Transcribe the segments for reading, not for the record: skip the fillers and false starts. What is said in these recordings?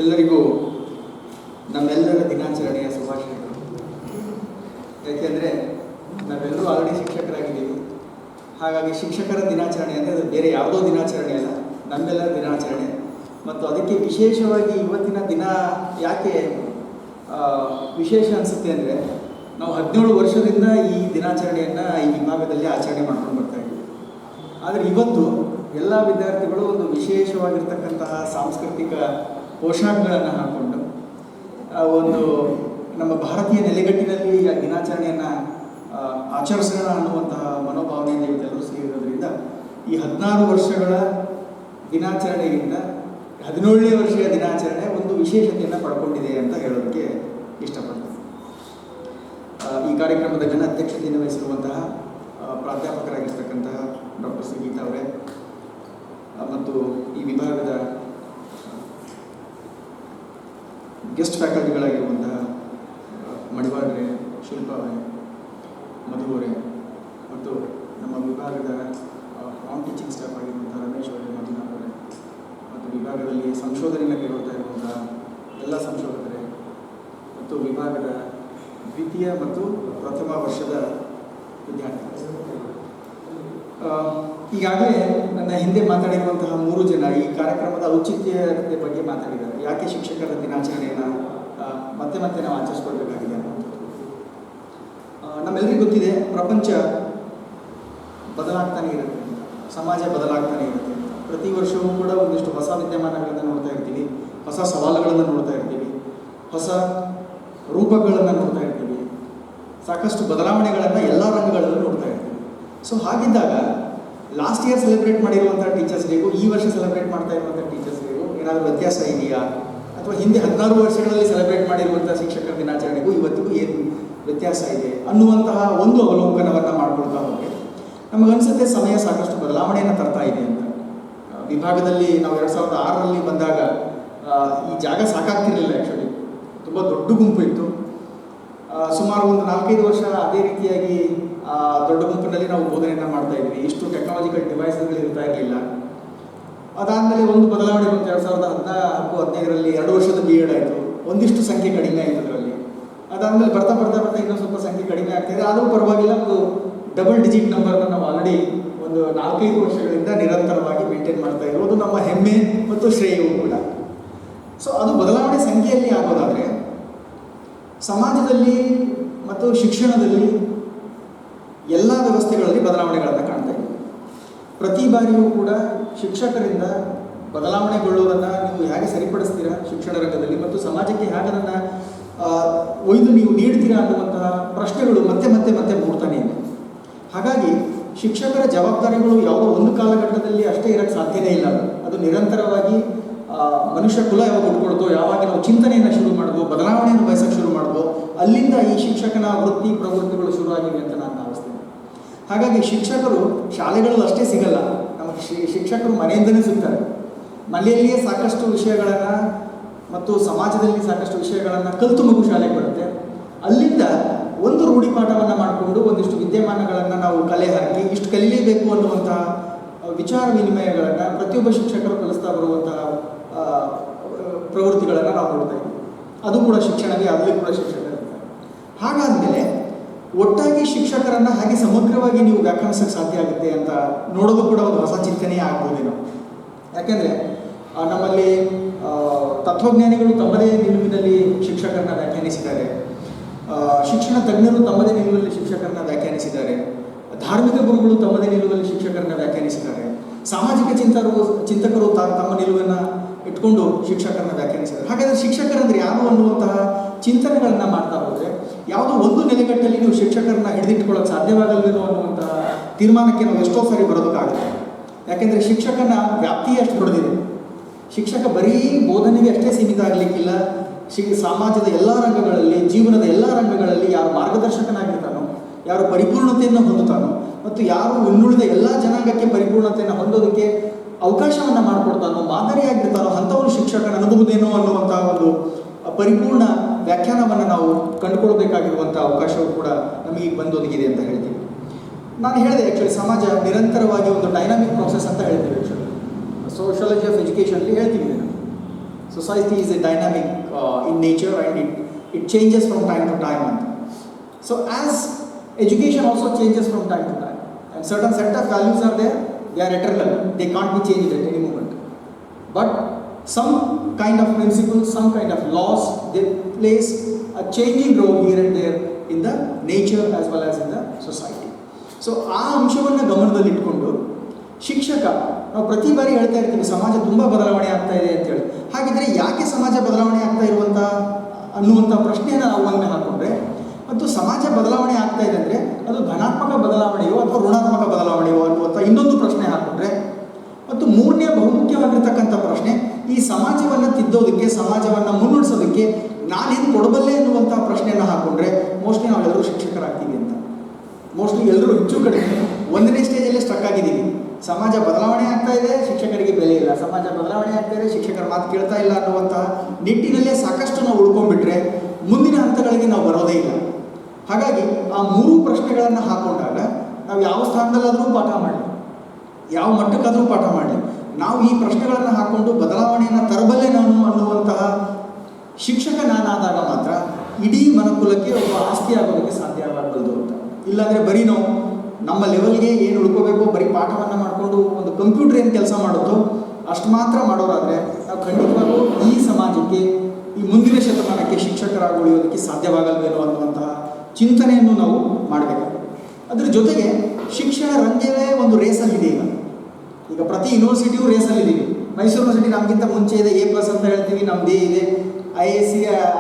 ಎಲ್ಲರಿಗೂ ನಮ್ಮೆಲ್ಲರ ದಿನಾಚರಣೆಯ ಶುಭಾಶಯಗಳು. ಯಾಕೆಂದರೆ ನಾವೆಲ್ಲರೂ ಆಲ್ರೆಡಿ ಶಿಕ್ಷಕರಾಗಿದ್ದೀವಿ. ಹಾಗಾಗಿ ಶಿಕ್ಷಕರ ದಿನಾಚರಣೆ ಅಂದರೆ ಅದು ಬೇರೆ ಯಾವುದೋ ದಿನಾಚರಣೆ ಅಲ್ಲ, ನಮ್ಮೆಲ್ಲರ ದಿನಾಚರಣೆ. ಮತ್ತು ಅದಕ್ಕೆ ವಿಶೇಷವಾಗಿ ಇವತ್ತಿನ ದಿನ ಯಾಕೆ ವಿಶೇಷ ಅನಿಸುತ್ತೆ ಅಂದರೆ, ನಾವು 17 ವರ್ಷದಿಂದ ಈ ದಿನಾಚರಣೆಯನ್ನು ಈ ವಿಭಾಗದಲ್ಲಿ ಆಚರಣೆ ಮಾಡ್ಕೊಂಡು ಬರ್ತಾ ಇದ್ದೀವಿ. ಆದರೆ ಇವತ್ತು ಎಲ್ಲ ವಿದ್ಯಾರ್ಥಿಗಳು ಒಂದು ವಿಶೇಷವಾಗಿರ್ತಕ್ಕಂತಹ ಸಾಂಸ್ಕೃತಿಕ ಪೋಷಾಕಗಳನ್ನು ಹಾಕ್ಕೊಂಡು ಒಂದು ನಮ್ಮ ಭಾರತೀಯ ನೆಲೆಗಟ್ಟಿನಲ್ಲಿ ಈ ದಿನಾಚರಣೆಯನ್ನು ಆಚರಿಸೋಣ ಅನ್ನುವಂತಹ ಮನೋಭಾವನೆಯಿಂದ ಇವತ್ತೆಲ್ಲರೂ ಸೇರಿರೋದ್ರಿಂದ ಈ 16 ವರ್ಷಗಳ ದಿನಾಚರಣೆಯಿಂದ 17ನೇ ವರ್ಷದ ದಿನಾಚರಣೆ ಒಂದು ವಿಶೇಷತೆಯನ್ನು ಪಡ್ಕೊಂಡಿದೆ ಅಂತ ಹೇಳೋದಕ್ಕೆ ಇಷ್ಟಪಡ್ತೀನಿ. ಈ ಕಾರ್ಯಕ್ರಮದ ಅಧ್ಯಕ್ಷತೆಯನ್ನು ವಹಿಸಿರುವಂತಹ ಪ್ರಾಧ್ಯಾಪಕರಾಗಿರ್ತಕ್ಕಂತಹ ಡಾಕ್ಟರ್ ಸಂಗೀತಾ ಅವರೇ ಮತ್ತು ಈ ವಿಭಾಗದ ಗೆಸ್ಟ್ ಫ್ಯಾಕಲ್ಟಿಗಳಾಗಿರುವಂತಹ ಮಡಿವಾಳ್ರೆ, ಶಿಲ್ಪಾ ಅವರೇ, ಮಧು ಅವರೇ ಮತ್ತು ನಮ್ಮ ವಿಭಾಗದ ನಾನ್ ಟೀಚಿಂಗ್ ಸ್ಟಾಫ್ ಆಗಿರುವಂತಹ ರಮೇಶ್ ಅವರೇ, ಮಂಜುನಾಥ್ ಅವರೇ ಮತ್ತು ವಿಭಾಗದಲ್ಲಿ ಸಂಶೋಧನೆಯನ್ನು ಕೈಗೊಳ್ತಾ ಇರುವಂತಹ ಎಲ್ಲ ಸಂಶೋಧಕರೇ ಮತ್ತು ವಿಭಾಗದ ದ್ವಿತೀಯ ಮತ್ತು ಪ್ರಥಮ ವರ್ಷದ ವಿದ್ಯಾರ್ಥಿಗಳು. ಈಗಾಗಲೇ ನನ್ನ ಹಿಂದೆ ಮಾತಾಡಿರುವಂತಹ 3 ಜನ ಈ ಕಾರ್ಯಕ್ರಮದ ಔಚಿತ್ಯತೆ ಬಗ್ಗೆ ಮಾತಾಡಿದ್ದಾರೆ. ಯಾಕೆ ಶಿಕ್ಷಕರ ದಿನಾಚರಣೆಯನ್ನು ಮತ್ತೆ ಮತ್ತೆ ನಾವು ಆಚರಿಸ್ಕೊಳ್ಬೇಕಾಗಿದೆ ಅನ್ನುವಂಥದ್ದು. ನಮ್ಮೆಲ್ಲರಿಗೂ ಗೊತ್ತಿದೆ, ಪ್ರಪಂಚ ಬದಲಾಗ್ತಾನೆ ಇರುತ್ತೆ, ಸಮಾಜ ಬದಲಾಗ್ತಾನೆ ಇರುತ್ತೆ. ಪ್ರತಿ ವರ್ಷವೂ ಕೂಡ ಒಂದಿಷ್ಟು ಹೊಸ ವಿದ್ಯಮಾನಗಳನ್ನು ನೋಡ್ತಾ ಇರ್ತೀವಿ, ಹೊಸ ಸವಾಲುಗಳನ್ನು ನೋಡ್ತಾ ಇರ್ತೀವಿ, ಹೊಸ ರೂಪಗಳನ್ನು ನೋಡ್ತಾ ಇರ್ತೀವಿ, ಸಾಕಷ್ಟು ಬದಲಾವಣೆಗಳನ್ನು ಎಲ್ಲ ರಂಗಗಳಲ್ಲೂ ನೋಡ್ತಾ ಇರ್ತೀವಿ. ಸೊ ಹಾಗಿದ್ದಾಗ ಲಾಸ್ಟ್ ಇಯರ್ ಸೆಲೆಬ್ರೇಟ್ ಮಾಡಿರುವಂಥ ಟೀಚರ್ಸ್ ಡೇಗೂ ಈ ವರ್ಷ ಸೆಲೆಬ್ರೇಟ್ ಮಾಡ್ತಾ ಇರುವಂಥ ಟೀಚರ್ಸ್ ಡೇಗೂ ಏನಾದರೂ ವ್ಯತ್ಯಾಸ ಇದೆಯಾ, ಅಥವಾ ಹಿಂದೆ 16 ವರ್ಷಗಳಲ್ಲಿ ಸೆಲೆಬ್ರೇಟ್ ಮಾಡಿರುವಂಥ ಶಿಕ್ಷಕರ ದಿನಾಚರಣೆಗೂ ಇವತ್ತಿಗೂ ಏನು ವ್ಯತ್ಯಾಸ ಇದೆ ಅನ್ನುವಂತಹ ಒಂದು ಅವಲೋಕನವನ್ನು ಮಾಡ್ಕೊಳ್ತಾ ಹೋಗಿ ನಮಗನ್ಸುತ್ತೆ ಸಮಯ ಸಾಕಷ್ಟು ಬದಲಾವಣೆಯನ್ನು ತರ್ತಾ ಇದೆ ಅಂತ. ವಿಭಾಗದಲ್ಲಿ ನಾವು 2006ರಲ್ಲಿ ಬಂದಾಗ ಈ ಜಾಗ ಸಾಕಾಗ್ತಿರಲಿಲ್ಲ. ಆ್ಯಕ್ಚುಲಿ ತುಂಬ ದೊಡ್ಡ ಗುಂಪು ಇತ್ತು. ಸುಮಾರು ಒಂದು 4-5 ವರ್ಷ ಅದೇ ರೀತಿಯಾಗಿ ದೊಡ್ಡ ಗುಂಪಿನಲ್ಲಿ ನಾವು ಬೋಧನೆಯನ್ನು ಮಾಡ್ತಾ ಇದ್ವಿ. ಇಷ್ಟು ಟೆಕ್ನಾಲಜಿಕಲ್ ಡಿವೈಸ್ಗಳು ಇರ್ತಾ ಇರಲಿಲ್ಲ. ಅದಾದಮೇಲೆ ಒಂದು ಬದಲಾವಣೆ ಬಂತು 2014-15ರಲ್ಲಿ 2 ವರ್ಷದ B.Ed ಆಯಿತು. ಒಂದಿಷ್ಟು ಸಂಖ್ಯೆ ಕಡಿಮೆ ಆಯಿತು ಅದರಲ್ಲಿ. ಅದಾದಮೇಲೆ ಬರ್ತಾ ಇನ್ನೂ ಸ್ವಲ್ಪ ಸಂಖ್ಯೆ ಕಡಿಮೆ ಆಗ್ತಾಯಿದೆ. ಆದರೂ ಪರವಾಗಿಲ್ಲ, ಒಂದು ಡಬಲ್ ಡಿಜಿಟ್ ನಂಬರ್ನ ನಾವು ಆಲ್ರೆಡಿ ಒಂದು 4-5 ವರ್ಷಗಳಿಂದ ನಿರಂತರವಾಗಿ ಮೇಂಟೈನ್ ಮಾಡ್ತಾ ಇರೋದು ನಮ್ಮ ಹೆಮ್ಮೆ ಮತ್ತು ಶ್ರೇಯವೂ ಕೂಡ. ಸೊ ಅದು ಬದಲಾವಣೆ ಸಂಖ್ಯೆಯಲ್ಲಿ ಆಗೋದಾದರೆ, ಸಮಾಜದಲ್ಲಿ ಮತ್ತು ಶಿಕ್ಷಣದಲ್ಲಿ ಎಲ್ಲ ವ್ಯವಸ್ಥೆಗಳಲ್ಲಿ ಬದಲಾವಣೆಗಳನ್ನು ಕಾಣ್ತಾ ಇದ್ದೀವಿ. ಪ್ರತಿ ಬಾರಿಯೂ ಕೂಡ ಶಿಕ್ಷಕರಿಂದ ಬದಲಾವಣೆಗೊಳ್ಳುವುದನ್ನು ನೀವು ಹೇಗೆ ಸರಿಪಡಿಸ್ತೀರಾ ಶಿಕ್ಷಣ ರಂಗದಲ್ಲಿ, ಮತ್ತು ಸಮಾಜಕ್ಕೆ ಹೇಗೆ ಅದನ್ನು ಒಯ್ದು ನೀವು ನೀಡ್ತೀರಾ ಅನ್ನುವಂತಹ ಪ್ರಶ್ನೆಗಳು ಮತ್ತೆ ಮತ್ತೆ ಮತ್ತೆ ಮೂಡ್ತಾನೆ ಇದೆ. ಹಾಗಾಗಿ ಶಿಕ್ಷಕರ ಜವಾಬ್ದಾರಿಗಳು ಯಾವುದೋ ಒಂದು ಕಾಲಘಟ್ಟದಲ್ಲಿ ಅಷ್ಟೇ ಇರೋಕ್ಕೆ ಸಾಧ್ಯನೇ ಇಲ್ಲ. ಅದು ನಿರಂತರವಾಗಿ ಮನುಷ್ಯ ಕುಲ ಯಾವಾಗ ಉಟ್ಕೊಳ್ತೋ, ಯಾವಾಗ ನಾವು ಚಿಂತನೆಯನ್ನು ಶುರು ಮಾಡಿದ್ವೋ, ಬದಲಾವಣೆಯನ್ನು ಬಯಸೋಕ್ಕೆ ಶುರು ಮಾಡಿದ್ವೋ, ಅಲ್ಲಿಂದ ಈ ಶಿಕ್ಷಕನ ವೃತ್ತಿ ಪ್ರವೃತ್ತಿಗಳು ಶುರುವಾಗಿವೆ ಅಂತ ನಾನು ಭಾವಿಸ್ತೇನೆ. ಹಾಗಾಗಿ ಶಿಕ್ಷಕರು ಶಾಲೆಗಳು ಅಷ್ಟೇ ಸಿಗಲ್ಲ, ನಮಗೆ ಶಿಕ್ಷಕರು ಮನೆಯಿಂದಲೇ ಸಿಗ್ತಾರೆ. ಮನೆಯಲ್ಲಿಯೇ ಸಾಕಷ್ಟು ವಿಷಯಗಳನ್ನು ಮತ್ತು ಸಮಾಜದಲ್ಲಿ ಸಾಕಷ್ಟು ವಿಷಯಗಳನ್ನು ಕಲಿತು ಮಗು ಶಾಲೆಗೆ ಬರುತ್ತೆ. ಅಲ್ಲಿಂದ ಒಂದು ರೂಢಿಪಾಠವನ್ನು ಮಾಡಿಕೊಂಡು ಒಂದಿಷ್ಟು ವಿದ್ಯಮಾನಗಳನ್ನು ನಾವು ಕಲೆ ಹಾಕಿ ಇಷ್ಟು ಕಲಿಯಲೇಬೇಕು ಅನ್ನುವಂತಹ ವಿಚಾರ ವಿನಿಮಯಗಳನ್ನು ಪ್ರತಿಯೊಬ್ಬ ಶಿಕ್ಷಕರು ಕಲಿಸ್ತಾ ಬರುವಂತಹ ಪ್ರವೃತ್ತಿಗಳನ್ನು ನಾವು ನೋಡ್ತಾ ಇದ್ದೀವಿ. ಅದು ಕೂಡ ಶಿಕ್ಷಣವೇ, ಅಲ್ಲಿ ಕೂಡ ಶಿಕ್ಷಕರಿರ್ತಾರೆ. ಹಾಗಾದಮೇಲೆ ಒಟ್ಟಾಗಿ ಶಿಕ್ಷಕರನ್ನು ಹಾಗೆ ಸಮಗ್ರವಾಗಿ ನೀವು ವ್ಯಾಖ್ಯಾನಿಸೋಕ್ಕೆ ಸಾಧ್ಯ ಆಗುತ್ತೆ ಅಂತ ನೋಡೋದು ಕೂಡ ಒಂದು ಹೊಸ ಚಿಂತನೆಯೇ ಆಗ್ಬೋದೇನೋ. ಯಾಕೆಂದರೆ ನಮ್ಮಲ್ಲಿ ತತ್ವಜ್ಞಾನಿಗಳು ತಮ್ಮದೇ ನಿಲುವಿನಲ್ಲಿ ಶಿಕ್ಷಕರನ್ನ ವ್ಯಾಖ್ಯಾನಿಸಿದ್ದಾರೆ, ಶಿಕ್ಷಣ ತಜ್ಞರು ತಮ್ಮದೇ ನಿಲುವಲ್ಲಿ ಶಿಕ್ಷಕರನ್ನ ವ್ಯಾಖ್ಯಾನಿಸಿದ್ದಾರೆ, ಧಾರ್ಮಿಕ ಗುರುಗಳು ತಮ್ಮದೇ ನಿಲುವಲ್ಲಿ ಶಿಕ್ಷಕರನ್ನ ವ್ಯಾಖ್ಯಾನಿಸಿದ್ದಾರೆ, ಸಾಮಾಜಿಕ ಚಿಂತಕರು ತಮ್ಮ ನಿಲುವನ್ನು ಇಟ್ಕೊಂಡು ಶಿಕ್ಷಕರನ್ನ ವ್ಯಾಖ್ಯಾನಿಸಿದ್ದಾರೆ. ಹಾಗಾದರೆ ಶಿಕ್ಷಕರಂದ್ರೆ ಯಾರು ಅನ್ನುವಂತಹ ಚಿಂತನೆಗಳನ್ನು ಮಾಡ್ತಾ ಹೋದರೆ ಯಾವುದೋ ಒಂದು ನೆಲೆಗಟ್ಟಲ್ಲಿ ನೀವು ಶಿಕ್ಷಕರನ್ನ ಹಿಡಿದಿಟ್ಕೊಳ್ಳೋಕೆ ಸಾಧ್ಯವಾಗಲ್ವೇನೋ ಅನ್ನುವಂತಹ ತೀರ್ಮಾನಕ್ಕೆ ನಾವು ಎಷ್ಟೋ ಸಾರಿ ಬರೋದಕ್ಕಾಗುತ್ತೆ. ಯಾಕೆಂದರೆ ಶಿಕ್ಷಕನ ವ್ಯಾಪ್ತಿಯೇ ಅಷ್ಟು ದೊಡ್ಡದಿದೆ. ಶಿಕ್ಷಕ ಬರೀ ಬೋಧನೆಗೆ ಅಷ್ಟೇ ಸೀಮಿತ ಆಗಲಿಕ್ಕಿಲ್ಲ. ಸಮಾಜದ ಎಲ್ಲ ರಂಗಗಳಲ್ಲಿ, ಜೀವನದ ಎಲ್ಲ ರಂಗಗಳಲ್ಲಿ ಯಾರು ಮಾರ್ಗದರ್ಶಕನಾಗಿರ್ತಾನೋ, ಯಾರು ಪರಿಪೂರ್ಣತೆಯನ್ನು ಹೊಂದುತ್ತಾನೋ ಮತ್ತು ಯಾರು ಇನ್ನುಳಿದ ಎಲ್ಲ ಜನಾಂಗಕ್ಕೆ ಪರಿಪೂರ್ಣತೆಯನ್ನು ಹೊಂದೋದಕ್ಕೆ ಅವಕಾಶವನ್ನು ಮಾಡಿಕೊಡ್ತಾನೋ, ಮಾದರಿಯಾಗಿರ್ತಾನೋ, ಅಂಥವನು ಶಿಕ್ಷಕನನ್ನಬಹುದೇನೋ ಅನ್ನುವಂಥ ಒಂದು ಪರಿಪೂರ್ಣ ವ್ಯಾಖ್ಯಾನವನ್ನು ನಾವು ಕಂಡುಕೊಳ್ಬೇಕಾಗಿರುವಂಥ ಅವಕಾಶವೂ ಕೂಡ ನಮಗೆ ಬಂದೊದಗಿದೆ ಅಂತ ಹೇಳ್ತೀವಿ. ನಾನು ಹೇಳಿದೆ, ಆ್ಯಕ್ಚುಲಿ ಸಮಾಜ ನಿರಂತರವಾಗಿ ಒಂದು ಡೈನಾಮಿಕ್ ಪ್ರೋಸೆಸ್ ಅಂತ ಹೇಳ್ತೀವಿ. ಆ್ಯಕ್ಚುಲಿ ಸೋಷಿಯಾಲಜಿ ಆಫ್ ಎಜುಕೇಷನಲ್ಲಿ ಹೇಳ್ತೀವಿ ನಾವು. Society is a dynamic in nature, and it changes from time to time. So as education also changes from time to time, and certain set of values are there, they are eternal, they can't be changed at any moment. But some kind of principles, some kind of laws, they plays a changing role here and there in the nature as well as in the society. So ಆ ಅಂಶವನ್ನು ಗಮನದಲ್ಲಿಟ್ಕೊಂಡು ಶಿಕ್ಷಕ, ನಾವು ಪ್ರತಿ ಬಾರಿ ಹೇಳ್ತಾ ಇರ್ತೀವಿ ಸಮಾಜ ತುಂಬ ಬದಲಾವಣೆ ಆಗ್ತಾ ಇದೆ ಅಂತೇಳಿ. ಹಾಗಿದ್ರೆ ಯಾಕೆ ಸಮಾಜ ಬದಲಾವಣೆ ಆಗ್ತಾ ಇರುವಂಥ ಅನ್ನುವಂಥ ಪ್ರಶ್ನೆಯನ್ನು ನಾವು ಒಮ್ಮೆ ಹಾಕೊಂಡ್ರೆ, ಮತ್ತು ಸಮಾಜ ಬದಲಾವಣೆ ಆಗ್ತಾ ಇದೆ ಅಂದರೆ ಅದು ಧನಾತ್ಮಕ ಬದಲಾವಣೆಯೋ ಅಥವಾ ಋಣಾತ್ಮಕ ಬದಲಾವಣೆಯೋ ಅನ್ನುವಂಥ ಇನ್ನೊಂದು ಪ್ರಶ್ನೆ ಹಾಕೊಂಡ್ರೆ, ಮತ್ತು ಮೂರನೇ ಬಹುಮುಖ್ಯವಾಗಿರ್ತಕ್ಕಂಥ ಪ್ರಶ್ನೆ, ಈ ಸಮಾಜವನ್ನು ತಿದ್ದೋದಕ್ಕೆ, ಸಮಾಜವನ್ನು ಮುನ್ನಡೆಸೋದಕ್ಕೆ ನಾನೇನು ಕೊಡಬಲ್ಲೆ ಅನ್ನುವಂಥ ಪ್ರಶ್ನೆಯನ್ನು ಹಾಕೊಂಡ್ರೆ ಮೋಸ್ಟ್ಲಿ ನಾವೆಲ್ಲರೂ ಶಿಕ್ಷಕರಾಗ್ತೀವಿ ಅಂತ. ಮೋಸ್ಟ್ಲಿ ಎಲ್ಲರೂ ಹೆಚ್ಚು ಕಡಿಮೆ ಒಂದನೇ ಸ್ಟೇಜಲ್ಲೇ ಸ್ಟಕ್ ಆಗಿದ್ದೀವಿ. ಸಮಾಜ ಬದಲಾವಣೆ ಆಗ್ತಾ ಇದೆ, ಶಿಕ್ಷಕರಿಗೆ ಬೆಲೆ ಇಲ್ಲ, ಸಮಾಜ ಬದಲಾವಣೆ ಆಗ್ತಾ ಇದೆ, ಶಿಕ್ಷಕರ ಮಾತು ಕೇಳ್ತಾ ಇಲ್ಲ ಅನ್ನುವಂತಹ ನಿಟ್ಟಿನಲ್ಲೇ ಸಾಕಷ್ಟು ನಾವು ಉಳ್ಕೊಂಡ್ಬಿಟ್ರೆ ಮುಂದಿನ ಹಂತಗಳಿಗೆ ನಾವು ಬರೋದೇ ಇಲ್ಲ. ಹಾಗಾಗಿ ಆ ಮೂರು ಪ್ರಶ್ನೆಗಳನ್ನು ಹಾಕೊಂಡಾಗ ನಾವು ಯಾವ ಸ್ಥಾನದಲ್ಲಾದರೂ ಪಾಠ ಮಾಡಲಿ, ಯಾವ ಮಟ್ಟಕ್ಕಾದರೂ ಪಾಠ ಮಾಡಲಿ, ನಾವು ಈ ಪ್ರಶ್ನೆಗಳನ್ನು ಹಾಕ್ಕೊಂಡು ಬದಲಾವಣೆಯನ್ನು ತರಬಲ್ಲೆ ನಾನು ಅನ್ನುವಂತಹ ಶಿಕ್ಷಕ ನಾನಾದಾಗ ಮಾತ್ರ ಇಡೀ ಮನುಕುಲಕ್ಕೆ ಒಬ್ಬ ಆಸ್ತಿ ಆಗೋದಕ್ಕೆ ಸಾಧ್ಯ ಆಗಬಾರ್ದು ಅಂತ. ಇಲ್ಲಾಂದರೆ ಬರೀ ನಾವು ನಮ್ಮ ಲೆವೆಲ್ಗೆ ಏನು ಉಳ್ಕೋಬೇಕು, ಬರೀ ಪಾಠವನ್ನು ಮಾಡಿಕೊಂಡು ಒಂದು ಕಂಪ್ಯೂಟರ್ ಏನು ಕೆಲಸ ಮಾಡುತ್ತೋ ಅಷ್ಟು ಮಾತ್ರ ಮಾಡೋರಾದರೆ ನಾವು ಖಂಡಿತವಾಗೂ ಈ ಸಮಾಜಕ್ಕೆ, ಈ ಮುಂದಿನ ಶತಮಾನಕ್ಕೆ ಶಿಕ್ಷಕರಾಗಿ ಉಳಿಯೋದಕ್ಕೆ ಸಾಧ್ಯವಾಗಲ್ವೇನೋ ಅನ್ನುವಂತಹ ಚಿಂತನೆಯನ್ನು ನಾವು ಮಾಡಬೇಕಾಗುತ್ತೆ. ಅದ್ರ ಜೊತೆಗೆ ಶಿಕ್ಷಣ ರಂಗವೇ ಒಂದು ರೇಸಲ್ಲಿದೆ. ಈಗ ಪ್ರತಿ ಯೂನಿವರ್ಸಿಟಿಯೂ ರೇಸಲ್ಲಿದ್ದೀವಿ. ಮೈಸೂರು ಯೂನಿವರ್ಸಿಟಿ ನಮಗಿಂತ ಮುಂಚೆ ಇದೆ, A+ ಅಂತ ಹೇಳ್ತೀವಿ, ನಮ್ಮದೇ ಇದೆ. IISc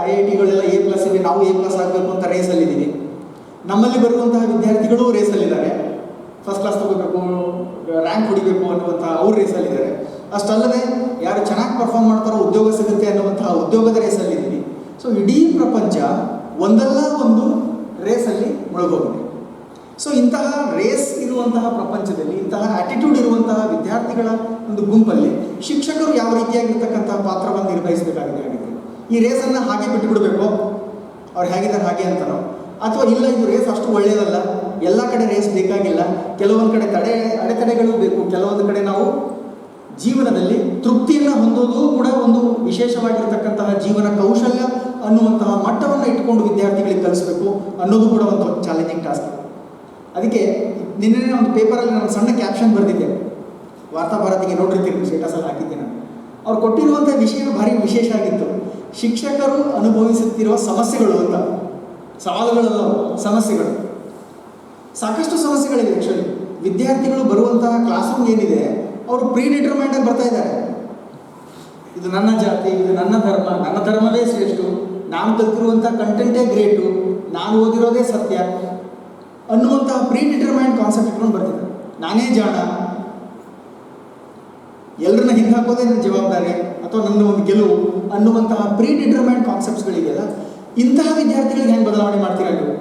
IITಗಳೆಲ್ಲ A+ ಇವೆ, ನಾವು A+ ಆಗಬೇಕು ಅಂತ ರೇಸಲ್ಲಿದ್ದೀವಿ. ನಮ್ಮಲ್ಲಿ ಬರುವಂತಹ ವಿದ್ಯಾರ್ಥಿಗಳು ರೇಸಲ್ಲಿದ್ದಾರೆ, ಫಸ್ಟ್ ಕ್ಲಾಸ್ ತಗೋಬೇಕು, ರ್ಯಾಂಕ್ ಹೊಡಿಬೇಕು ಅನ್ನುವಂತಹ ಅವ್ರು ರೇಸಲ್ಲಿದ್ದಾರೆ. ಅಷ್ಟಲ್ಲದೆ ಯಾರು ಚೆನ್ನಾಗಿ ಪರ್ಫಾರ್ಮ್ ಮಾಡ್ತಾರೋ ಉದ್ಯೋಗ ಸಿಗುತ್ತೆ ಅನ್ನುವಂತಹ ಉದ್ಯೋಗದ ರೇಸಲ್ಲಿದ್ದೀವಿ. ಸೊ ಇಡೀ ಪ್ರಪಂಚ ಒಂದಲ್ಲ ಒಂದು ರೇಸಲ್ಲಿ ಮುಳುಗೋಗಿದೆ. ಸೊ ಇಂತಹ ರೇಸ್ ಇರುವಂತಹ ಪ್ರಪಂಚದಲ್ಲಿ, ಇಂತಹ ಆಟಿಟ್ಯೂಡ್ ಇರುವಂತಹ ವಿದ್ಯಾರ್ಥಿಗಳ ಒಂದು ಗುಂಪಲ್ಲಿ ಶಿಕ್ಷಕರು ಯಾವ ರೀತಿಯಾಗಿರ್ತಕ್ಕಂತಹ ಪಾತ್ರವನ್ನು ನಿರ್ವಹಿಸಬೇಕಾಗಿದೆ ಆಗಿದೆ. ಈ ರೇಸನ್ನು ಹಾಗೆ ಬಿಟ್ಟು ಬಿಡಬೇಕು, ಅವ್ರು ಹೇಗಿದ್ದಾರೆ ಹಾಗೆ ಅಂತನೋ, ಅಥವಾ ಇಲ್ಲ ಇದು ರೇಸ್ ಅಷ್ಟು ಒಳ್ಳೆಯದಲ್ಲ, ಎಲ್ಲ ಕಡೆ ರೇಸ್ ಬೇಕಾಗಿಲ್ಲ, ಕೆಲವೊಂದು ಕಡೆ ಅಡೆತಡೆಗಳು ಬೇಕು, ಕೆಲವೊಂದು ಕಡೆ ನಾವು ಜೀವನದಲ್ಲಿ ತೃಪ್ತಿಯನ್ನು ಹೊಂದೋದು ಕೂಡ ಒಂದು ವಿಶೇಷವಾಗಿರ್ತಕ್ಕಂತಹ ಜೀವನ ಕೌಶಲ್ಯ ಅನ್ನುವಂತಹ ಮಟ್ಟವನ್ನು ಇಟ್ಕೊಂಡು ವಿದ್ಯಾರ್ಥಿಗಳಿಗೆ ಕಲಿಸಬೇಕು ಅನ್ನೋದು ಕೂಡ ಒಂದು ಚಾಲೆಂಜಿಂಗ್ ಟಾಸ್ಕ್. ಅದಕ್ಕೆ ನಿನ್ನೆ ಒಂದು ಪೇಪರಲ್ಲಿ ನಾನು ಸಣ್ಣ ಕ್ಯಾಪ್ಷನ್ ಬರೆದಿದ್ದೆ, ವಾರ್ತಾಭಾರತಿಗೆ ನೋಡಿರ್ತೀನಿ, ಸ್ಟೇಟಸಲ್ಲಿ ಹಾಕಿದ್ದೆ ನಾನು. ಅವ್ರು ಕೊಟ್ಟಿರುವಂಥ ವಿಷಯ ಭಾರಿ ವಿಶೇಷ ಆಗಿತ್ತು. ಶಿಕ್ಷಕರು ಅನುಭವಿಸುತ್ತಿರುವ ಸಮಸ್ಯೆಗಳು ಅಂತ, ಸವಾಲುಗಳಲ್ಲ, ಸಮಸ್ಯೆಗಳು. ಸಾಕಷ್ಟು ಸಮಸ್ಯೆಗಳಿವೆ. ಆ್ಯಕ್ಚುಲಿ ವಿದ್ಯಾರ್ಥಿಗಳು ಬರುವಂತಹ ಕ್ಲಾಸ್ ರೂಮ್ ಏನಿದೆ, ಅವರು ಪ್ರೀಡಿಟರ್ಮೈಂಡಾಗಿ ಬರ್ತಾ ಇದ್ದಾರೆ. ಇದು ನನ್ನ ಜಾತಿ, ಇದು ನನ್ನ ಧರ್ಮ, ನನ್ನ ಧರ್ಮವೇ ಶ್ರೇಷ್ಠ, ನಾನು ಕಲ್ತಿರುವಂಥ ಕಂಟೆಂಟೇ ಗ್ರೇಟು, ನಾನು ಓದಿರೋದೇ ಸತ್ಯ ಅನ್ನುವಂತಹ ಪ್ರೀಡಿಟರ್ಮೈಂಡ್ ಕಾನ್ಸೆಪ್ಟ್ ಇಟ್ಕೊಂಡು ಬರ್ತಿದ್ದಾರೆ. ನಾನೇ ಜಾಣ, ಎಲ್ಲರನ್ನ ಹಿಂದೆ ಹಾಕೋದೇ ನನ್ನ ಜವಾಬ್ದಾರಿ ಅಥವಾ ನನ್ನ ಒಂದು ಗೆಲುವು ಅನ್ನುವಂತಹ ಪ್ರೀಡಿಟರ್ಮೈಂಡ್ ಕಾನ್ಸೆಪ್ಟ್ಸ್ಗಳಿಗೆಲ್ಲ ಇಂತಹ ವಿದ್ಯಾರ್ಥಿಗಳಿಗೆ ಹೆಂಗೆ ಬದಲಾವಣೆ ಮಾಡ್ತೀರಾ ನೀವು?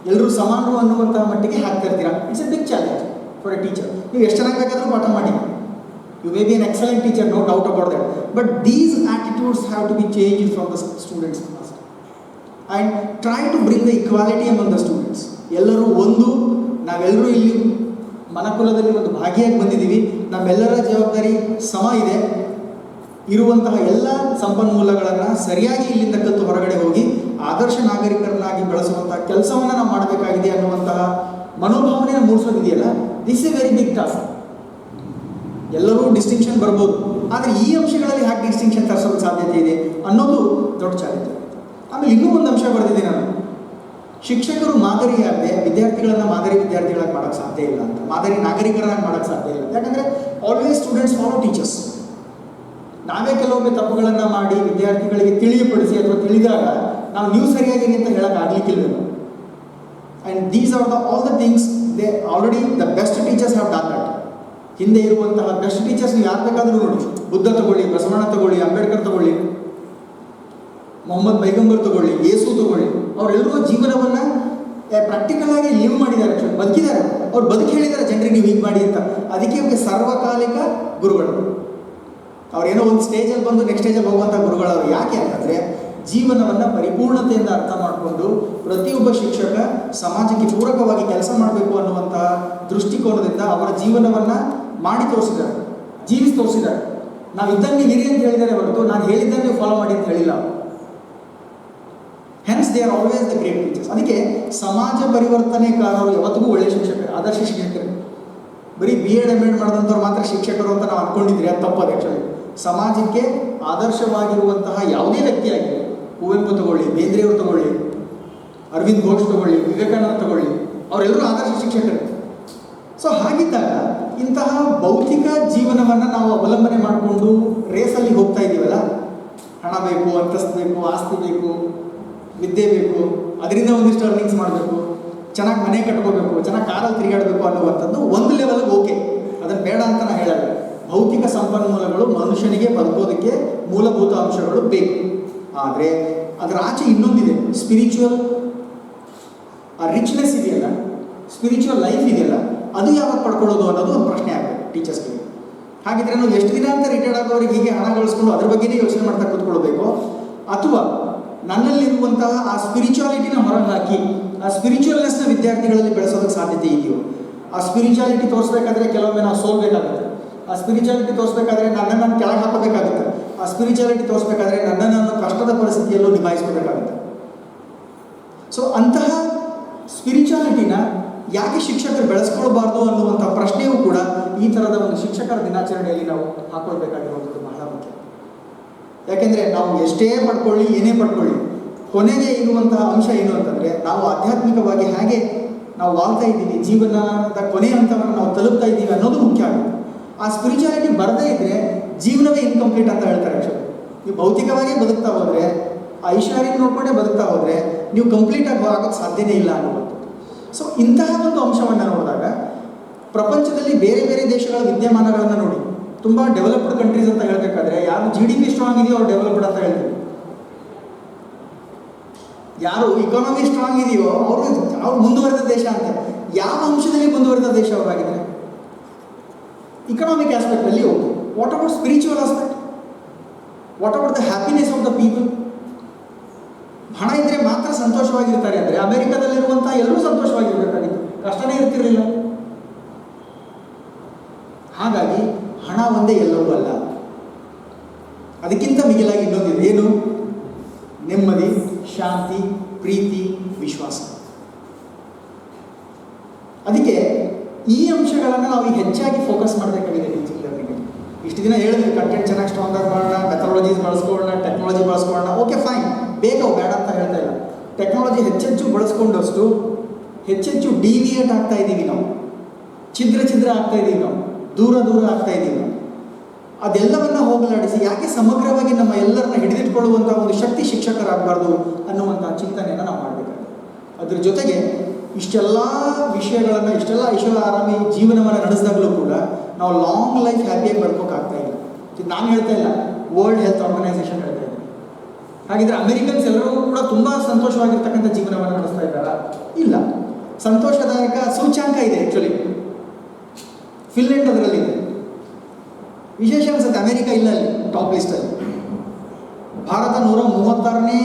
ಎಲ್ಲರೂ ಸಮಾನರು ಅನ್ನುವಂತಹ ಮಟ್ಟಿಗೆ ಹಾಕ್ತಾ ಇರ್ತೀರಾ. It's a big challenge for a teacher. ನೀವು ಎಷ್ಟು ಚೆನ್ನಾಗಿ ಬೇಕಾದರೂ ಪಾಠ ಮಾಡಿ, you may be an excellent teacher, no doubt about that, but these attitudes have to be changed from the students first and try to bring the equality among the students. ಎಲ್ಲರೂ ಒಂದು, ನಾವೆಲ್ಲರೂ ಇಲ್ಲಿ ಮನಕುಲದಲ್ಲಿ ಒಂದು ಭಾಗಿಯಾಗಿ ಬಂದಿದ್ದೀವಿ, ನಮ್ಮೆಲ್ಲರ ಜವಾಬ್ದಾರಿ ಸಮ ಇದೆ. ಇರುವಂತಹ ಎಲ್ಲ ಸಂಪನ್ಮೂಲಗಳನ್ನು ಸರಿಯಾಗಿ ಇಲ್ಲಿಂದ ಕಲಿತು ಹೊರಗಡೆ ಹೋಗಿ ಆದರ್ಶ ನಾಗರಿಕರನ್ನಾಗಿ ಬೆಳೆಸುವಂತಹ ಕೆಲಸವನ್ನು ನಾವು ಮಾಡಬೇಕಾಗಿದೆ ಅನ್ನುವಂತಹ ಮನೋಭಾವನೆಯನ್ನು ಮೂಡಿಸೋದಿದೆಯಲ್ಲ, this a very big task. ಎಲ್ಲರೂ ಡಿಸ್ಟಿಂಕ್ಷನ್ ಬರ್ಬೋದು, ಆದರೆ ಈ ಅಂಶಗಳಲ್ಲಿ ಹೇಗೆ ಡಿಸ್ಟಿಂಕ್ಷನ್ ತರಿಸೋಕ್ಕೆ ಸಾಧ್ಯತೆ ಇದೆ ಅನ್ನೋದು ದೊಡ್ಡ ಚಾಲೆಂಜ್. ಆಮೇಲೆ ಇನ್ನೂ ಒಂದು ಅಂಶ ಬರೆದಿದೆ ನಾನು, ಶಿಕ್ಷಕರು ಮಾದರಿಯಾಗದೆ ವಿದ್ಯಾರ್ಥಿಗಳನ್ನು ಮಾದರಿ ವಿದ್ಯಾರ್ಥಿಗಳಾಗಿ ಮಾಡೋಕ್ಕೆ ಸಾಧ್ಯ ಇಲ್ಲ ಅಂತ, ಮಾದರಿ ನಾಗರಿಕರಾಗಿ ಮಾಡೋಕ್ಕೆ ಸಾಧ್ಯ ಇಲ್ಲ. ಯಾಕಂದರೆ ಆಲ್ವೇಸ್ ಸ್ಟೂಡೆಂಟ್ಸ್ ಫಾಲೋ ಟೀಚರ್ಸ್. ನಾವೇ ಕೆಲವೊಮ್ಮೆ ತಪ್ಪುಗಳನ್ನು ಮಾಡಿ ವಿದ್ಯಾರ್ಥಿಗಳಿಗೆ ತಿಳಿಯಪಡಿಸಿ ಅಥವಾ ತಿಳಿದಾಗ ನಾವು ನೀವು ಸರಿಯಾಗಿರಿ ಅಂತ ಹೇಳೋಕ್ಕಾಗಲಿಕ್ಕಿಲ್ವೇನೋ. And these are all the things they already the best teachers have done that. ಹಿಂದೆ ಇರುವಂತಹ ಬೆಸ್ಟ್ ಟೀಚರ್ಸ್ ನೀವು ಯಾರು ಬೇಕಾದರೂ ನೋಡಿ, ಬುದ್ಧ ತಗೊಳ್ಳಿ, ಬಸವಣ್ಣ ತಗೊಳ್ಳಿ, ಅಂಬೇಡ್ಕರ್ ತಗೊಳ್ಳಿ, ಮೊಹಮ್ಮದ್ ಪೈಗಂಬರ್ ತಗೊಳ್ಳಿ, ಯೇಸು ತಗೊಳ್ಳಿ, ಅವರೆಲ್ಲರೂ ಜೀವನವನ್ನು ಪ್ರಾಕ್ಟಿಕಲ್ ಆಗಿ ಲೀವ್ ಮಾಡಿದ್ದಾರೆ, ಬದುಕಿದ್ದಾರೆ. ಅವ್ರು ಬದುಕಿ ಹೇಳಿದ್ದಾರೆ ಜನರಿಗೆ ನೀವು ಹೀಗೆ ಮಾಡಿ ಅಂತ. ಅದಕ್ಕೆ ಅವ್ರಿಗೆ ಸಾರ್ವಕಾಲಿಕ ಗುರುಗಳು. ಅವ್ರೇನೋ ಒಂದು ಸ್ಟೇಜಲ್ಲಿ ಬಂದು ನೆಕ್ಸ್ಟ್ ಸ್ಟೇಜಲ್ಲಿ ಹೋಗುವಂಥ ಗುರುಗಳವರು. ಯಾಕೆ ಅಂತಂದರೆ ಜೀವನವನ್ನು ಪರಿಪೂರ್ಣತೆಯಿಂದ ಅರ್ಥ ಮಾಡಿಕೊಂಡು ಪ್ರತಿಯೊಬ್ಬ ಶಿಕ್ಷಕ ಸಮಾಜಕ್ಕೆ ಪೂರಕವಾಗಿ ಕೆಲಸ ಮಾಡಬೇಕು ಅನ್ನುವಂತಹ ದೃಷ್ಟಿಕೋನದಿಂದ ಅವರ ಜೀವನವನ್ನು ಮಾಡಿ ತೋರಿಸಿದ್ದಾರೆ, ಜೀವಿಸಿ ತೋರಿಸಿದ್ದಾರೆ. ನಾವು ಇದ್ದನ್ನು ಇರಿ ಅಂತ ಹೇಳಿದರೆ ಹೊರತು ನಾನು ಹೇಳಿದ್ದನ್ನು ನೀವು ಫಾಲೋ ಮಾಡಿ ಅಂತ ಹೇಳಿಲ್ಲ. Hence they are always the great teachers. ಅದಕ್ಕೆ ಸಮಾಜ ಪರಿವರ್ತನೆಕಾರರು ಯಾವತ್ತಿಗೂ ಒಳ್ಳೆಯ ಶಿಕ್ಷಕರು, ಆದರ್ಶ ಶಿಕ್ಷಕರು. ಬರೀ BEd MAd ಮಾಡಿದಂಥವ್ರು ಮಾತ್ರ ಶಿಕ್ಷಕರು ಅಂತ ನಾವು ಅಂದ್ಕೊಂಡಿದ್ರಿ, ಅದು ತಪ್ಪದು. ಆ್ಯಕ್ಚುಲಿ ಸಮಾಜಕ್ಕೆ ಆದರ್ಶವಾಗಿರುವಂತಹ ಯಾವುದೇ ವ್ಯಕ್ತಿಯಾಗಿದೆ, ಕುವೆಂಪು ತಗೊಳ್ಳಿ, ಬೇಂದ್ರೆಯವರು ತಗೊಳ್ಳಿ, ಅರವಿಂದ್ ಘೋಷ್ ತಗೊಳ್ಳಿ, ವಿವೇಕಾನಂದ ತಗೊಳ್ಳಿ, ಅವರೆಲ್ಲರೂ ಆದರ್ಶ ಶಿಕ್ಷಕರು. ಸೊ ಹಾಗಿದ್ದಾಗ ಇಂತಹ ಭೌತಿಕ ಜೀವನವನ್ನು ನಾವು ಅವಲಂಬನೆ ಮಾಡಿಕೊಂಡು ರೇಸಲ್ಲಿ ಹೋಗ್ತಾ ಇದ್ದೀವಲ್ಲ, ಹಣ ಬೇಕು, ಅಂತಸ್ತು ಬೇಕು, ಆಸ್ತಿ ಬೇಕು, ವಿದ್ಯೆ ಬೇಕು, ಅದರಿಂದ ಒಂದಿಷ್ಟು ಅರ್ನಿಂಗ್ಸ್ ಮಾಡಬೇಕು, ಚೆನ್ನಾಗಿ ಮನೆ ಕಟ್ಕೋಬೇಕು, ಚೆನ್ನಾಗಿ ಕಾರಲ್ಲಿ ತಿರುಗಾಡಬೇಕು ಅನ್ನುವಂಥದ್ದು ಒಂದು ಲೆವೆಲ್ಗೆ ಓಕೆ, ಅದನ್ನು ಬೇಡ ಅಂತ ನಾನು ಹೇಳಲ್ಲ. ಭೌತಿಕ ಸಂಪನ್ಮೂಲಗಳು ಮನುಷ್ಯನಿಗೆ ಬದುಕೋದಕ್ಕೆ ಮೂಲಭೂತ ಅಂಶಗಳು ಬೇಕು. ಆದರೆ ಅದರ ಆಚೆ ಇನ್ನೊಂದಿದೆ, ಸ್ಪಿರಿಚುವಲ್ ರಿಚ್ನೆಸ್ ಇದೆಯಲ್ಲ, ಸ್ಪಿರಿಚುವಲ್ ಲೈಫ್ ಇದೆಯಲ್ಲ, ಅದು ಯಾವಾಗ ಪಡ್ಕೊಳ್ಳೋದು ಅನ್ನೋದು ಒಂದು ಪ್ರಶ್ನೆ ಆಗುತ್ತೆ ಟೀಚರ್ಸ್ಗೆ. ಹಾಗಿದ್ರೆ ನಾವು ಎಷ್ಟು ದಿನ ಅಂತ ರಿಟೈರ್ಡ್ ಆಗೋರಿಗೆ ಹೀಗೆ ಹಣ ಗಳಿಸ್ಕೊಂಡು ಅದ್ರ ಬಗ್ಗೆನೇ ಯೋಚನೆ ಮಾಡ್ತಾ ಕೂತ್ಕೊಳ್ಬೇಕು, ಅಥವಾ ನನ್ನಲ್ಲಿರುವಂತಹ ಆ ಸ್ಪಿರಿಚುವಾಲಿಟಿನ ಹೊರಗೆ ಹಾಕಿ ಆ ಸ್ಪಿರಿಚುವಲ್ನೆಸ್ನ ವಿದ್ಯಾರ್ಥಿಗಳಲ್ಲಿ ಬೆಳೆಸೋದಕ್ಕೆ ಸಾಧ್ಯತೆ ಇದೆಯೋ? ಆ ಸ್ಪಿರಿಚುವಾಲಿಟಿ ತೋರಿಸ್ಬೇಕಾದ್ರೆ ಕೆಲವೊಮ್ಮೆ ನಾವು ಸೋಲ್ಬೇಕಾಗುತ್ತೆ, ಆ ಸ್ಪಿರಿಚುವಾಲಿಟಿ ತೋರಿಸ್ಬೇಕಾದ್ರೆ ನನ್ನನ್ನು ಕೆಳಗೆ ಹಾಕೋಬೇಕಾಗುತ್ತೆ, ಆ ಸ್ಪಿರಿಚುವಾಲಿಟಿ ತೋರಿಸ್ಬೇಕಾದ್ರೆ ನನ್ನನ್ನು ಕಷ್ಟದ ಪರಿಸ್ಥಿತಿಯಲ್ಲೂ ನಿಭಾಯಿಸ್ಕೋಬೇಕಾಗುತ್ತೆ. ಸೊ ಅಂತಹ ಸ್ಪಿರಿಚುವಾಲಿಟಿನ ಯಾಕೆ ಶಿಕ್ಷಕರು ಬೆಳೆಸ್ಕೊಳ್ಬಾರ್ದು ಅನ್ನುವಂಥ ಪ್ರಶ್ನೆಯೂ ಕೂಡ ಈ ಥರದ ಒಂದು ಶಿಕ್ಷಕರ ದಿನಾಚರಣೆಯಲ್ಲಿ ನಾವು ಹಾಕೊಳ್ಬೇಕಾಗಿರುವಂಥದ್ದು ಬಹಳ ಮುಖ್ಯ. ಯಾಕೆಂದರೆ ನಾವು ಎಷ್ಟೇ ಪಡ್ಕೊಳ್ಳಿ, ಏನೇ ಪಡ್ಕೊಳ್ಳಿ, ಕೊನೆಗೆ ಇರುವಂತಹ ಅಂಶ ಏನು ಅಂತಂದರೆ ನಾವು ಆಧ್ಯಾತ್ಮಿಕವಾಗಿ ಹೇಗೆ ನಾವು ವಾಳ್ತಾ ಇದ್ದೀವಿ, ಜೀವನದ ಕೊನೆಯ ಹಂತವನ್ನು ನಾವು ತಲುಪ್ತಾ ಇದ್ದೀವಿ ಅನ್ನೋದು ಮುಖ್ಯ ಆಗುತ್ತೆ. ಆ ಸ್ಪಿರಿಚುವಾಲಿಟಿ ಬರದೇ ಇದ್ದರೆ ಜೀವನವೇ ಇನ್ಕಂಪ್ಲೀಟ್ ಅಂತ ಹೇಳ್ತಾರೆ. ಆ್ಯಕ್ಚುಲಿ ನೀವು ಭೌತಿಕವಾಗಿ ಬದುಕ್ತಾ ಹೋದರೆ, ಆ ಐಶ್ವರ್ಯ ನೋಡ್ಕೊಂಡೇ ಬದುಕ್ತಾ ಹೋದರೆ ನೀವು ಕಂಪ್ಲೀಟಾಗಿ ಆಗೋಕ್ಕೆ ಸಾಧ್ಯನೇ ಇಲ್ಲ ಅನ್ನುವಂಥದ್ದು. ಸೊ ಇಂತಹ ಒಂದು ಅಂಶವನ್ನು ನೋಡಿದಾಗ ಪ್ರಪಂಚದಲ್ಲಿ ಬೇರೆ ಬೇರೆ ದೇಶಗಳ ವಿದ್ಯಮಾನಗಳನ್ನು ನೋಡಿ, ತುಂಬ ಡೆವಲಪ್ಡ್ ಕಂಟ್ರೀಸ್ ಅಂತ ಹೇಳಬೇಕಾದ್ರೆ ಯಾರು GDP ಸ್ಟ್ರಾಂಗ್ ಇದೆಯೋ ಅವ್ರು ಡೆವಲಪ್ಡ್ ಅಂತ ಹೇಳ್ತೀವಿ, ಯಾರು ಇಕಾನಮಿ ಸ್ಟ್ರಾಂಗ್ ಇದೆಯೋ ಅವ್ರು ಮುಂದುವರೆದ ದೇಶ ಅಂತ. ಯಾವ ಅಂಶದಲ್ಲಿ ಮುಂದುವರೆದ ದೇಶ ಅವರಾಗಿದ್ದಾರೆ? ಇಕನಾಮಿಕ್ ಆಸ್ಪೆಕ್ಟಲ್ಲಿ okay. What about spiritual aspect? What about the happiness of the people? ಹಣ ಇದ್ದರೆ ಮಾತ್ರ ಸಂತೋಷವಾಗಿರ್ತಾರೆ ಅಂದರೆ ಅಮೆರಿಕದಲ್ಲಿರುವಂಥ ಎಲ್ಲರೂ ಸಂತೋಷವಾಗಿರಬೇಕಾಗಿತ್ತು, ಕಷ್ಟನೇ ಇರ್ತಿರಲಿಲ್ಲ. ಹಾಗಾಗಿ ಹಣ ಒಂದೇ ಎಲ್ಲವೂ ಅಲ್ಲ, ಅದಕ್ಕಿಂತ ಮಿಗಿಲಾಗಿ ಇನ್ನೊಂದಿದೆ. ಏನು? ನೆಮ್ಮದಿ, ಶಾಂತಿ, ಪ್ರೀತಿ, ವಿಶ್ವಾಸ. ಅದಕ್ಕೆ ಈ ಅಂಶಗಳನ್ನು ನಾವು ಹೆಚ್ಚಾಗಿ ಫೋಕಸ್ ಮಾಡಬೇಕಾಗಿದೆ ಟೀಚಿಂಗ್ ಲರ್ನಿಂಗ್. ಇಷ್ಟು ದಿನ ಹೇಳಿದ್ವಿ ಕಂಟೆಂಟ್ ಚೆನ್ನಾಗಿ ಸ್ಟ್ರಾಂಗ್ ಆಗಿ ಮಾಡೋಣ, ಮೆಥಡಾಲಜೀಸ್ ಬಳಸ್ಕೊಳ್ಳೋಣ, ಟೆಕ್ನಾಲಜಿ ಬಳಸ್ಕೊಳ್ಳೋಣ, ಓಕೆ ಫೈನ್, ಬೇಗ ಬೇಡ ಅಂತ ಹೇಳ್ತಾ ಇಲ್ಲ. ಟೆಕ್ನಾಲಜಿ ಹೆಚ್ಚೆಚ್ಚು ಬಳಸ್ಕೊಂಡಷ್ಟು ಹೆಚ್ಚೆಚ್ಚು ಡಿವಿಯೇಟ್ ಆಗ್ತಾ ಇದ್ದೀವಿ ನಾವು, ಛಿದ್ರ ಆಗ್ತಾ ಇದ್ದೀವಿ ನಾವು, ದೂರ ಆಗ್ತಾ ಇದ್ದೀವಿ ನಾವು. ಅದೆಲ್ಲವನ್ನ ಹೋಗಲಾಡಿಸಿ ಯಾಕೆ ಸಮಗ್ರವಾಗಿ ನಮ್ಮ ಎಲ್ಲರನ್ನ ಹಿಡಿದಿಟ್ಕೊಳ್ಳುವಂಥ ಒಂದು ಶಕ್ತಿ ಶಿಕ್ಷಕರಾಗಬಾರ್ದು ಅನ್ನುವಂಥ ಚಿಂತನೆಯನ್ನು ನಾವು ಮಾಡಬೇಕಾಗಿದೆ. ಅದ್ರ ಜೊತೆಗೆ ಇಷ್ಟೆಲ್ಲ ವಿಷಯಗಳನ್ನು, ಇಷ್ಟೆಲ್ಲ ಆರಾಮಿ ಜೀವನವನ್ನು ನಡೆಸಿದಾಗಲೂ ಕೂಡ ನಾವು ಲಾಂಗ್ ಲೈಫ್ ಹ್ಯಾಪಿಯಾಗಿ ಬದುಕೋಕ್ಕಾಗ್ತಾ ಇಲ್ಲ. ನಾನು ಹೇಳ್ತಾ ಇಲ್ಲ, ವರ್ಲ್ಡ್ ಹೆಲ್ತ್ ಆರ್ಗನೈಸೇಷನ್ ಹೇಳ್ತಾ ಇದ್ದೀನಿ. ಹಾಗಿದ್ರೆ ಅಮೆರಿಕನ್ಸ್ ಎಲ್ಲರೂ ಕೂಡ ತುಂಬ ಸಂತೋಷವಾಗಿರ್ತಕ್ಕಂಥ ಜೀವನವನ್ನು ನಡೆಸ್ತಾ ಇದ್ದಾರಾ? ಇಲ್ಲ. ಸಂತೋಷದಾಯಕ ಸೂಚ್ಯಾಂಕ ಇದೆ ಆ್ಯಕ್ಚುಲಿ, ಫಿನ್ಲೆಂಡ್ ಅದರಲ್ಲಿದೆ. ವಿಶೇಷ ಅನಿಸುತ್ತೆ, ಅಮೆರಿಕ ಇಲ್ಲ ಅಲ್ಲಿ ಟಾಪ್ ಲಿಸ್ಟಲ್ಲಿ. ಭಾರತ 136ನೇ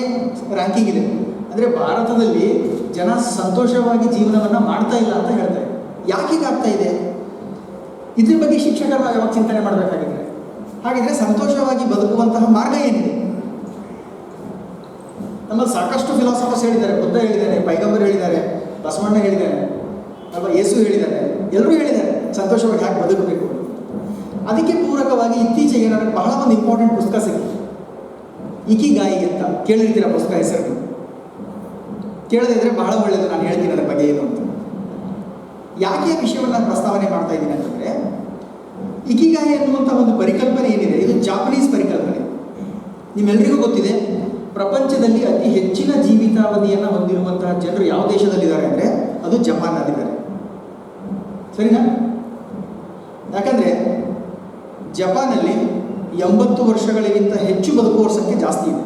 ರ್ಯಾಂಕಿಂಗ್ ಇದೆ. ಅಂದರೆ ಭಾರತದಲ್ಲಿ ಜನ ಸಂತೋಷವಾಗಿ ಜೀವನವನ್ನು ಮಾಡ್ತಾ ಇಲ್ಲ ಅಂತ ಹೇಳ್ತಾರೆ. ಯಾಕೆ ಹೀಗಾಗ್ತಾ ಇದೆ? ಇದ್ರ ಬಗ್ಗೆ ಶಿಕ್ಷಕರು ಯಾವಾಗ ಚಿಂತನೆ ಮಾಡಬೇಕಾಗಿದೆ? ಹಾಗಿದ್ರೆ ಸಂತೋಷವಾಗಿ ಬದುಕುವಂತಹ ಮಾರ್ಗ ಏನಿದೆ? ನಮ್ಮಲ್ಲಿ ಸಾಕಷ್ಟು ಫಿಲಾಸಫರ್ಸ್ ಹೇಳಿದ್ದಾರೆ, ಬುದ್ಧ ಹೇಳಿದ್ದಾರೆ, ಪೈಗಂಬರ್ ಹೇಳಿದ್ದಾರೆ, ಬಸವಣ್ಣ ಹೇಳಿದ್ದಾರೆ, ಅಥವಾ ಯೇಸು ಹೇಳಿದ್ದಾರೆ, ಎಲ್ಲರೂ ಹೇಳಿದ್ದಾರೆ ಸಂತೋಷವಾಗಿ ಯಾಕೆ ಬದುಕಬೇಕು. ಅದಕ್ಕೆ ಪೂರಕವಾಗಿ ಇತ್ತೀಚೆಗೆ ನನಗೆ ಬಹಳ ಒಂದು ಇಂಪಾರ್ಟೆಂಟ್ ಪುಸ್ತಕ ಸಿಕ್ಕಿತು, ಇಕಿಗಾಯಿ ಅಂತ. ಕೇಳಿರ್ತೀರ ಪುಸ್ತಕ ಹೆಸರು? ಕೇಳದಿದ್ರೆ ಬಹಳ ಒಳ್ಳೆಯದು, ನಾನು ಹೇಳ್ತೀನಿ ಅದರ ಬಗ್ಗೆ ಏನು ಅಂತ. ಯಾಕೆ ಆ ವಿಷಯವನ್ನು ಪ್ರಸ್ತಾವನೆ ಮಾಡ್ತಾ ಇದ್ದೀನಿ ಅಂತಂದರೆ, ಇಕಿಗಾಯಿ ಅನ್ನುವಂಥ ಒಂದು ಪರಿಕಲ್ಪನೆ ಏನಿದೆ, ಇದು ಜಾಪನೀಸ್ ಪರಿಕಲ್ಪನೆ. ನಿಮ್ಮೆಲ್ಲರಿಗೂ ಗೊತ್ತಿದೆ, ಪ್ರಪಂಚದಲ್ಲಿ ಅತಿ ಹೆಚ್ಚಿನ ಜೀವಿತಾವಧಿಯನ್ನು ಹೊಂದಿರುವಂತಹ ಜನರು ಯಾವ ದೇಶದಲ್ಲಿದ್ದಾರೆ ಅಂದರೆ ಅದು ಜಪಾನ್ನಲ್ಲಿದ್ದಾರೆ. ಸರಿನಾ? ಯಾಕಂದರೆ ಜಪಾನಲ್ಲಿ 80 ವರ್ಷಗಳಿಗಿಂತ ಹೆಚ್ಚು ಬದುಕುವವರ ಸಂಖ್ಯೆ ಜಾಸ್ತಿ ಇದೆ.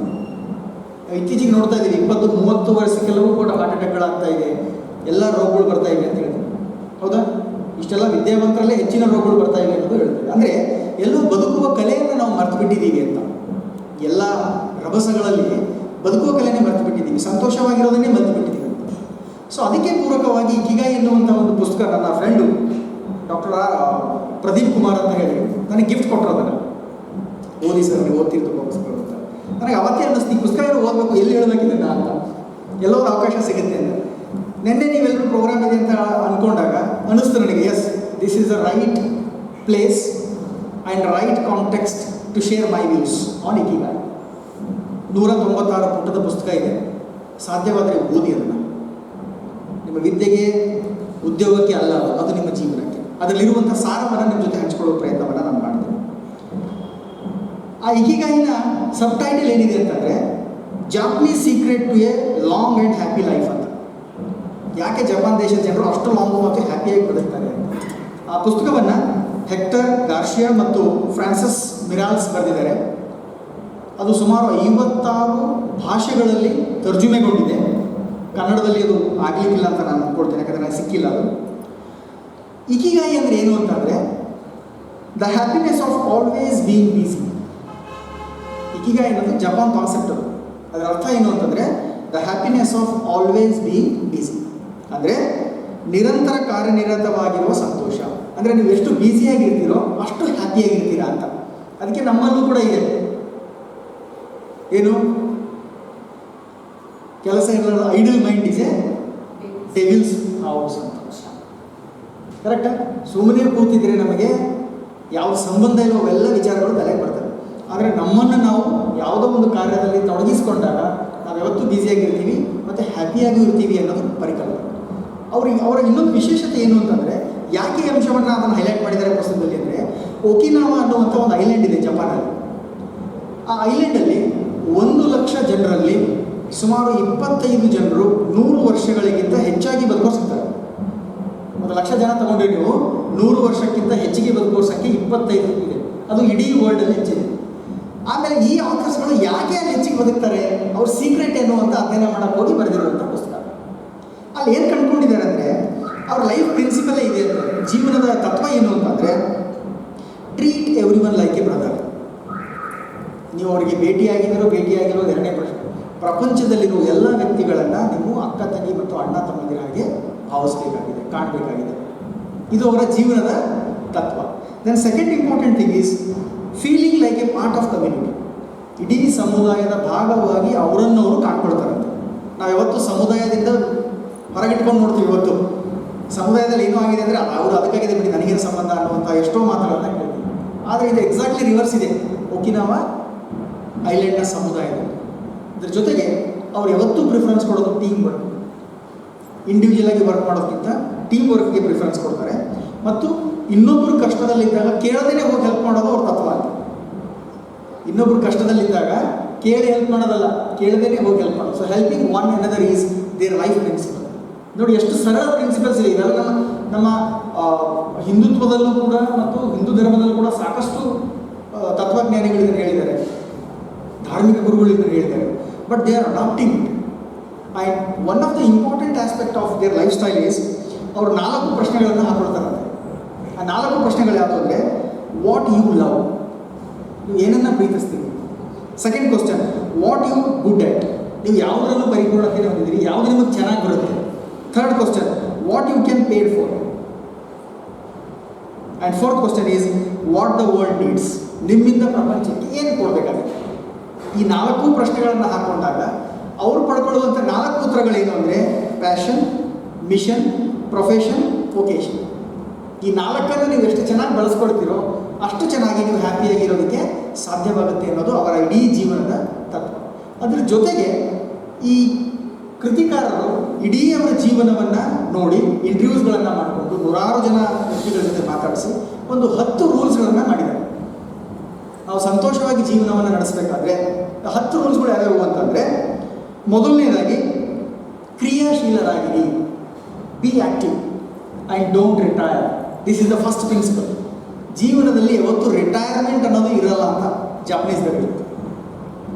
ಇತ್ತೀಚೆಗೆ ನೋಡ್ತಾ ಇದ್ದೀವಿ 20-30 ವರ್ಷಕ್ಕೆಲ್ಲವೂ ಕೂಡ ಹಾರ್ಟ್ ಅಟ್ಯಾಕ್ಗಳಾಗ್ತಾ ಇದೆ, ಎಲ್ಲ ರೋಗಗಳು ಬರ್ತಾ ಇವೆ ಅಂತ ಹೇಳ್ತೀವಿ. ಹೌದಾ? ಇಷ್ಟೆಲ್ಲ ವಿದ್ಯಾವಂತರಲ್ಲೇ ಹೆಚ್ಚಿನ ರೋಗಗಳು ಬರ್ತಾ ಇವೆ ಅನ್ನೋದು ಹೇಳ್ತೀವಿ. ಅಂದರೆ ಎಲ್ಲೂ ಬದುಕುವ ಕಲೆಯನ್ನು ನಾವು ಮರ್ತು ಬಿಟ್ಟಿದ್ದೀವಿ ಅಂತ. ಎಲ್ಲ ರಭಸಗಳಲ್ಲಿ ಬದುಕುವ ಕಲೆನೇ ಮರ್ತು ಬಿಟ್ಟಿದ್ದೀವಿ, ಸಂತೋಷವಾಗಿರೋದನ್ನೇ ಮರ್ತು ಬಿಟ್ಟಿದ್ದೀವಿ ಅಂತ. ಸೊ ಅದಕ್ಕೆ ಪೂರಕವಾಗಿ ಇಕಿಗಾಯಿ ಎನ್ನುವಂಥ ಒಂದು ಪುಸ್ತಕ ನನ್ನ ಫ್ರೆಂಡು ಡಾಕ್ಟರ್ ಪ್ರದೀಪ್ ಕುಮಾರ್ ಅಂತ ಹೇಳಿ ನನಗೆ ಗಿಫ್ಟ್ ಕೊಟ್ಟರು. ಅದನ್ನು ಓದಿ ಸರ್, ನೀವು ಓದ್ತಿರ್ ತುಂಬ ಪುಸ್ತಕಗಳು ಅಂತ. ನನಗೆ ಅವತ್ತೇ ಅನ್ನಿಸ್ತು, ಈ ಪುಸ್ತಕ ಏನು ಓದಬೇಕು, ಎಲ್ಲಿ ಹೇಳಬೇಕಿದೆ ಅಂತ, ಎಲ್ಲೋ ಒಂದು ಅವಕಾಶ ಸಿಗುತ್ತೆ ಅಂತ. ನಿನ್ನೆ ನೀವೆಲ್ಲರೂ ಪ್ರೋಗ್ರಾಮ್ ಇದೆ ಅಂತ ಅಂದ್ಕೊಂಡಾಗ ಅನ್ನಿಸ್ತು ನನಗೆ, yes, this is the right place and right context to share my views on ikigai. 196 ಪುಟದ ಪುಸ್ತಕ ಇದೆ. ಸಾಧ್ಯವಾದರೆ ಓದಿ ಅದನ್ನು. ನಿಮ್ಮ ವಿದ್ಯೆಗೆ, ಉದ್ಯೋಗಕ್ಕೆ ಅಲ್ಲ, ಅದು ನಿಮ್ಮ ಜೀವನಕ್ಕೆ. ಅದರಲ್ಲಿರುವಂಥ ಸಾರವನ್ನು ನಿಮ್ಮ ಜೊತೆ ಹಂಚಿಕೊಳ್ಳೋ ಪ್ರಯತ್ನವನ್ನು ನಾನು ಮಾಡ್ತೀನಿ. ಆ ಇಕಿಗಾಯಿನ ಸಬ್ ಟೈಟಲ್ ಏನಿದೆ ಅಂತಂದರೆ, Japanese secret to a long and happy life ಅಂತ. ಯಾಕೆ ಜಪಾನ್ ದೇಶದ ಜನರು ಅಷ್ಟು ಲಾಂಗು ಮತ್ತು ಹ್ಯಾಪಿಯಾಗಿ ಬದುಕ್ತಾರೆ ಅಂತ. ಆ ಪುಸ್ತಕವನ್ನು ಹೆಕ್ಟರ್ ಗಾರ್ಷಿಯಾ ಮತ್ತು ಫ್ರಾನ್ಸಿಸ್ ಮಿರಾಲ್ಸ್ ಬರೆದಿದ್ದಾರೆ. ಅದು ಸುಮಾರು 56 ಭಾಷೆಗಳಲ್ಲಿ ತರ್ಜುಮೆಗೊಂಡಿದೆ. ಕನ್ನಡದಲ್ಲಿ ಅದು ಆಗಲಿಕ್ಕಿಲ್ಲ ಅಂತ ನಾನು ಅಂದ್ಕೊಳ್ತೇನೆ, ಯಾಕಂದರೆ ನನಗೆ ಸಿಕ್ಕಿಲ್ಲ ಅದು. ಇಕಿಗಾಯಿ ಅಂದರೆ ಏನು ಅಂತಂದರೆ, the happiness of always being busy. Ikigai ಅನ್ನೋದು ಜಪಾನ್ ಕಾನ್ಸೆಪ್ಟ್. ಅದು ಅದರ ಅರ್ಥ ಏನು ಅಂತಂದರೆ, the happiness of always being busy ಅಂದರೆ ನಿರಂತರ ಕಾರ್ಯನಿರತವಾಗಿರುವ ಸಂತೋಷ. ಅಂದರೆ ನೀವು ಎಷ್ಟು ಬ್ಯುಸಿಯಾಗಿರ್ತೀರೋ ಅಷ್ಟು ಹ್ಯಾಪಿಯಾಗಿರ್ತೀರಾ ಅಂತ. ಅದಕ್ಕೆ ನಮ್ಮಲ್ಲೂ ಕೂಡ ಇದೆ, ಏನು, ಕೆಲಸ ಇರಲ್ಲ, idle mind is a devil's house ಅಂತ. ಕರೆಕ್ಟಾ? ಸುಮ್ಮನೆ ಕೂತಿದ್ರೆ ನಮಗೆ ಯಾವ ಸಂಬಂಧ ಇಲ್ಲ, ಅವೆಲ್ಲ ವಿಚಾರಗಳು ತಲೆಗೆ ಬರ್ತವೆ. ಆದರೆ ನಮ್ಮನ್ನು ನಾವು ಯಾವುದೋ ಒಂದು ಕಾರ್ಯದಲ್ಲಿ ತೊಡಗಿಸ್ಕೊಂಡಾಗ ನಾವು ಯಾವತ್ತೂ ಬ್ಯುಸಿಯಾಗಿರ್ತೀವಿ ಮತ್ತು ಹ್ಯಾಪಿಯಾಗೂ ಇರ್ತೀವಿ ಅನ್ನೋದು ಪರಿಕಲ್ಪನೆ. ಅವರ ಇನ್ನೊಂದು ವಿಶೇಷತೆ ಏನು ಅಂತಂದರೆ, ಯಾಕೆ ಈ ಅಂಶವನ್ನು ಅದನ್ನು ಹೈಲೈಟ್ ಮಾಡಿದ್ದಾರೆ ಪುಸ್ತಕದಲ್ಲಿ ಅಂದರೆ, ಒಕಿನಾವಾ ಅನ್ನುವಂಥ ಒಂದು ಐಲ್ಯಾಂಡ್ ಇದೆ ಜಪಾನಲ್ಲಿ. ಆ ಐಲ್ಯಾಂಡಲ್ಲಿ 1,00,000 ಜನರಲ್ಲಿ ಸುಮಾರು 25 ಜನರು 100 ವರ್ಷಗಳಿಗಿಂತ ಹೆಚ್ಚಾಗಿ ಬದುಕೋರು ಸಿಗ್ತಾರೆ. 1,00,000 ಜನ ತಗೊಂಡ್ರೆ ನೀವು 100 ವರ್ಷಕ್ಕಿಂತ ಹೆಚ್ಚಿಗೆ ಬದುಕೋರ ಸಂಖ್ಯೆ 25 ಇದೆ. ಅದು ಇಡೀ ವರ್ಲ್ಡಲ್ಲಿ ಹೆಚ್ಚಿದೆ. ಆಮೇಲೆ ಈ ಆಥರ್ಸ್ಗಳು ಯಾಕೆ ಅಲ್ಲಿ ಹೆಚ್ಚಿಗೆ ಬದುಕ್ತಾರೆ, ಅವ್ರ ಸೀಕ್ರೆಟ್ ಏನು ಅಂತ ಅಧ್ಯಯನ ಮಾಡೋಕ್ಕೆ ಹೋಗಿ ಬರೆದಿರುವಂಥ ಪುಸ್ತಕ. ಅಲ್ಲಿ ಏನು ಕಂಡುಕೊಂಡಿದ್ದಾರೆ ಅಂದರೆ, ಅವ್ರ ಲೈಫ್ ಪ್ರಿನ್ಸಿಪಲೇ ಇದೆ ಅಂದರೆ, ಜೀವನದ ತತ್ವ ಏನು ಅಂತಂದರೆ, treat every one like A brother. ನೀವು ಅವರಿಗೆ ಭೇಟಿಯಾಗಿರೋದು ಎರಡನೇ ಪ್ರಶ್ನೆ. ಪ್ರಪಂಚದಲ್ಲಿರುವ ಎಲ್ಲ ವ್ಯಕ್ತಿಗಳನ್ನು ನೀವು ಅಕ್ಕ ತಂಗಿ ಮತ್ತು ಅಣ್ಣ ತಮ್ಮಂದಿರ ಹಾಗೆ ಭಾವಿಸಬೇಕಾಗಿದೆ, ಕಾಣಬೇಕಾಗಿದೆ. ಇದು ಅವರ ಜೀವನದ ತತ್ವ. Then second important thing is feeling like a part of community. ಇಡೀ ಸಮುದಾಯದ ಭಾಗವಾಗಿ ಅವರನ್ನು ಕಾಣ್ಕೊಳ್ತಾರಂತೆ. ನಾವು ಯಾವತ್ತು ಸಮುದಾಯದಿಂದ ಹೊರಗಿಟ್ಕೊಂಡು ನೋಡ್ತೀವಿ. ಇವತ್ತು ಸಮುದಾಯದಲ್ಲಿ ಏನೋ ಆಗಿದೆ ಅಂದರೆ ಅವರು ಅದಕ್ಕಾಗಿದೆ ಬಿಡಿ, ನನಗೇನು ಸಂಬಂಧ ಅನ್ನುವಂಥ ಎಷ್ಟೋ ಮಾತುಗಳನ್ನು ಕೇಳ್ತೀವಿ. ಆದರೆ ಇದು ಎಕ್ಸಾಕ್ಟ್ಲಿ ರಿವರ್ಸ್ ಇದೆ ಒಕಿನಾವಾ ಐಲ್ಯಾಂಡ್ನ ಸಮುದಾಯದಲ್ಲಿ. ಇದ್ರ ಜೊತೆಗೆ ಅವ್ರು ಯಾವತ್ತೂ ಪ್ರಿಫರೆನ್ಸ್ ಕೊಡೋದು ಟೀಮ್ ವರ್ಕ್. ಇಂಡಿವಿಜುವಲ್ ಆಗಿ ವರ್ಕ್ ಮಾಡೋದಕ್ಕಿಂತ ಟೀಮ್ ವರ್ಕ್ಗೆ ಪ್ರಿಫರೆನ್ಸ್ ಕೊಡ್ತಾರೆ. ಮತ್ತು ಇನ್ನೊಬ್ಬರು ಕಷ್ಟದಲ್ಲಿದ್ದಾಗ ಕೇಳದೇ ಹೋಗಿ ಹೆಲ್ಪ್ ಮಾಡೋದು ಅವ್ರ ತತ್ವ ಅಂತ. ಇನ್ನೊಬ್ಬರು ಕಷ್ಟದಲ್ಲಿದ್ದಾಗ ಕೇಳಿ ಹೆಲ್ಪ್ ಮಾಡೋದಲ್ಲ, ಕೇಳದೇ ಹೋಗಿ ಹೆಲ್ಪ್ ಮಾಡೋದು. So helping one another is their life principle. ನೋಡಿ ಎಷ್ಟು ಸರಳ ಪ್ರಿನ್ಸಿಪಲ್ಸ್ ಇದೆ. ಇವೆಲ್ಲ ನಮ್ಮ ಹಿಂದುತ್ವದಲ್ಲೂ ಕೂಡ ಮತ್ತು ಹಿಂದೂ ಧರ್ಮದಲ್ಲೂ ಕೂಡ ಸಾಕಷ್ಟು ತತ್ವಜ್ಞಾನಿಗಳು ಇದನ್ನು ಹೇಳಿದ್ದಾರೆ, ಧಾರ್ಮಿಕ ಗುರುಗಳು ಇದನ್ನು ಹೇಳಿದ್ದಾರೆ. But they are adapting it. And one of the important aspect of their life style is, ಅವರು 4 ಪ್ರಶ್ನೆಗಳನ್ನು ಹಾಕೊಳ್ತಾರಂತೆ. ಆ 4 ಪ್ರಶ್ನೆಗಳು ಯಾವುದು ಅಂದರೆ, ವಾಟ್ ಯು ಲವ್, ನೀವು ಏನನ್ನು ಪ್ರೀತಿಸ್ತೀವಿ. Second question, what you good at, ನೀವು ಯಾವುದರಲ್ಲೂ ಪರಿಪೂರ್ಣತೆ ಹೊಂದಿದ್ದೀರಿ, ಯಾವುದು ನಿಮಗೆ ಚೆನ್ನಾಗಿ ಬರುತ್ತೆ. Third question, what you can paid for. And fourth question is, what the world needs, ನಿಮ್ಮಿಂದ ಪ್ರಪಂಚಕ್ಕೆ ಏನು ಕೊಡಬೇಕಾಗುತ್ತೆ. ಈ 4 ಪ್ರಶ್ನೆಗಳನ್ನು ಹಾಕೊಂಡಾಗ ಅವರು ಪಡ್ಕೊಳ್ಳುವಂಥ 4 ಉತ್ತರಗಳೇನು ಅಂದರೆ, ಪ್ಯಾಷನ್, ಮಿಷನ್, ಪ್ರೊಫೆಷನ್, ವೊಕೇಶನ್. ಈ 4ನ್ನು ನೀವು ಎಷ್ಟು ಚೆನ್ನಾಗಿ ಬಳಸ್ಕೊಳ್ತೀರೋ ಅಷ್ಟು ಚೆನ್ನಾಗಿ ನೀವು ಹ್ಯಾಪಿಯಾಗಿರೋದಕ್ಕೆ ಸಾಧ್ಯವಾಗುತ್ತೆ ಅನ್ನೋದು ಅವರ ಇಡೀ ಜೀವನದ ತತ್ವ. ಅದ್ರ ಜೊತೆಗೆ ಈ ಕೃತಿಕಾರರು ಇಡೀ ಅವರ ಜೀವನವನ್ನು ನೋಡಿ ಇಂಟರ್ವ್ಯೂಸ್ಗಳನ್ನು ಮಾಡಿಕೊಂಡು 100 ಜನ ವ್ಯಕ್ತಿಗಳ ಜೊತೆ ಮಾತಾಡಿಸಿ ಒಂದು 10 ರೂಲ್ಸ್ಗಳನ್ನು ಮಾಡಿದ್ದಾರೆ. ನಾವು ಸಂತೋಷವಾಗಿ ಜೀವನವನ್ನು ನಡೆಸಬೇಕಾದ್ರೆ 10 ರೂಲ್ಸ್ಗಳು ಯಾವ್ಯಾವು ಅಂತಂದರೆ, ಮೊದಲನೇದಾಗಿ ಕ್ರಿಯಾಶೀಲರಾಗಿರಿ, be active and don't retire. This is the first principle. ಜೀವನದಲ್ಲಿ ಯಾವತ್ತು ರಿಟೈರ್ಮೆಂಟ್ ಅನ್ನೋದು ಇರಲ್ಲ ಅಂತ ಜಾಪನೀಸ್ದಲ್ಲಿ ಇರುತ್ತೆ.